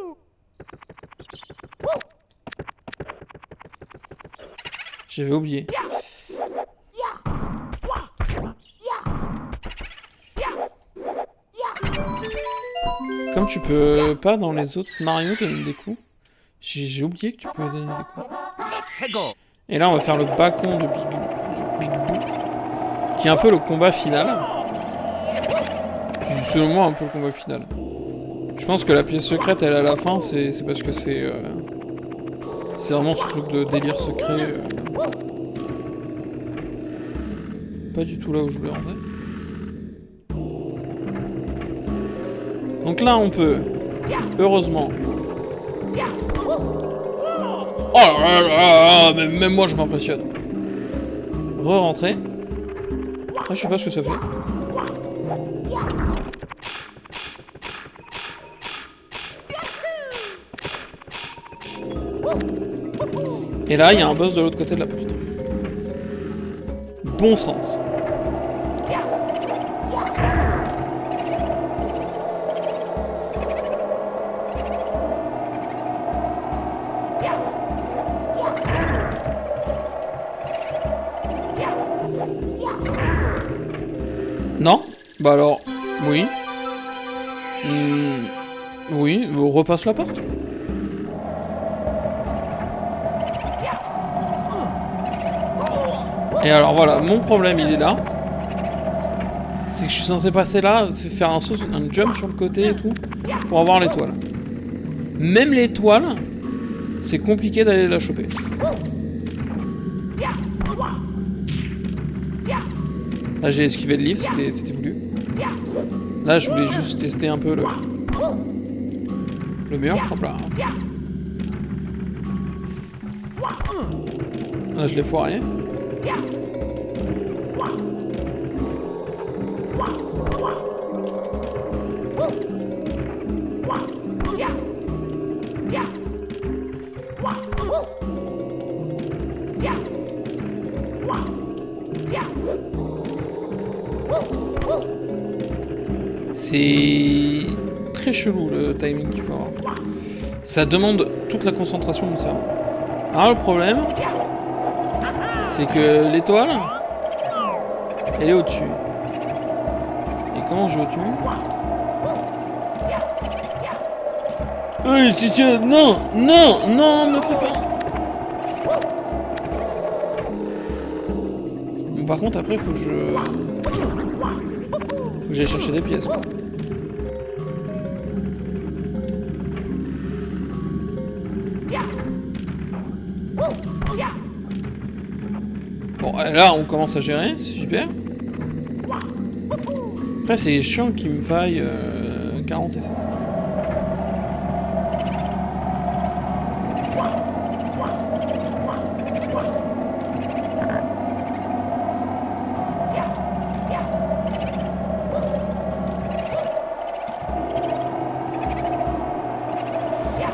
J'avais oublié. Comme tu peux pas dans les autres Mario donner des coups, j'ai oublié que tu pouvais donner des coups. Let's go! Et là, on va faire le bâton de Big Boo, qui est un peu le combat final. C'est selon moi un peu le combat final. Je pense que la pièce secrète, elle est à la fin, c'est parce que c'est vraiment ce truc de délire secret. Pas du tout là où je voulais rentrer. Donc là, on peut Heureusement. Oh là là là, mais même moi je m'impressionne. Re-rentrer. Ah, je sais pas ce que ça fait. Et là, il y a un boss de l'autre côté de la porte. Bon sens. Non? Bah alors, oui. Oui, on repasse la porte. Et alors voilà, mon problème il est là. C'est que je suis censé passer là, faire un saut, un jump sur le côté et tout, pour avoir l'étoile. Même l'étoile, c'est compliqué d'aller la choper. Là j'ai esquivé le livre, c'était voulu. Là je voulais juste tester un peu le mur, hop là. Là je l'ai foiré. C'est très chelou le timing qu'il faut avoir. Ça demande toute la concentration de mon cerveau. Alors le problème, c'est que l'étoile, elle est au-dessus. Et comment je vais au-dessus? Non, non, non, me fais pas. Bon, par contre, après, faut que j'aille chercher des pièces, quoi. Bon, là, on commence à gérer, c'est super. Après, c'est chiant qu'il me faille 40 essais.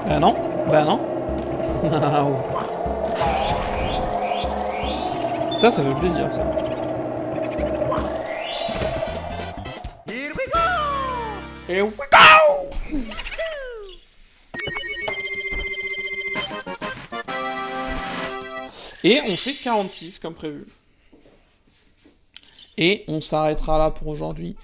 Bah non, bah non. Ah, oh. Ça fait plaisir, ça. Here we go! Here we go! Et on fait 46 comme prévu. Et on s'arrêtera là pour aujourd'hui.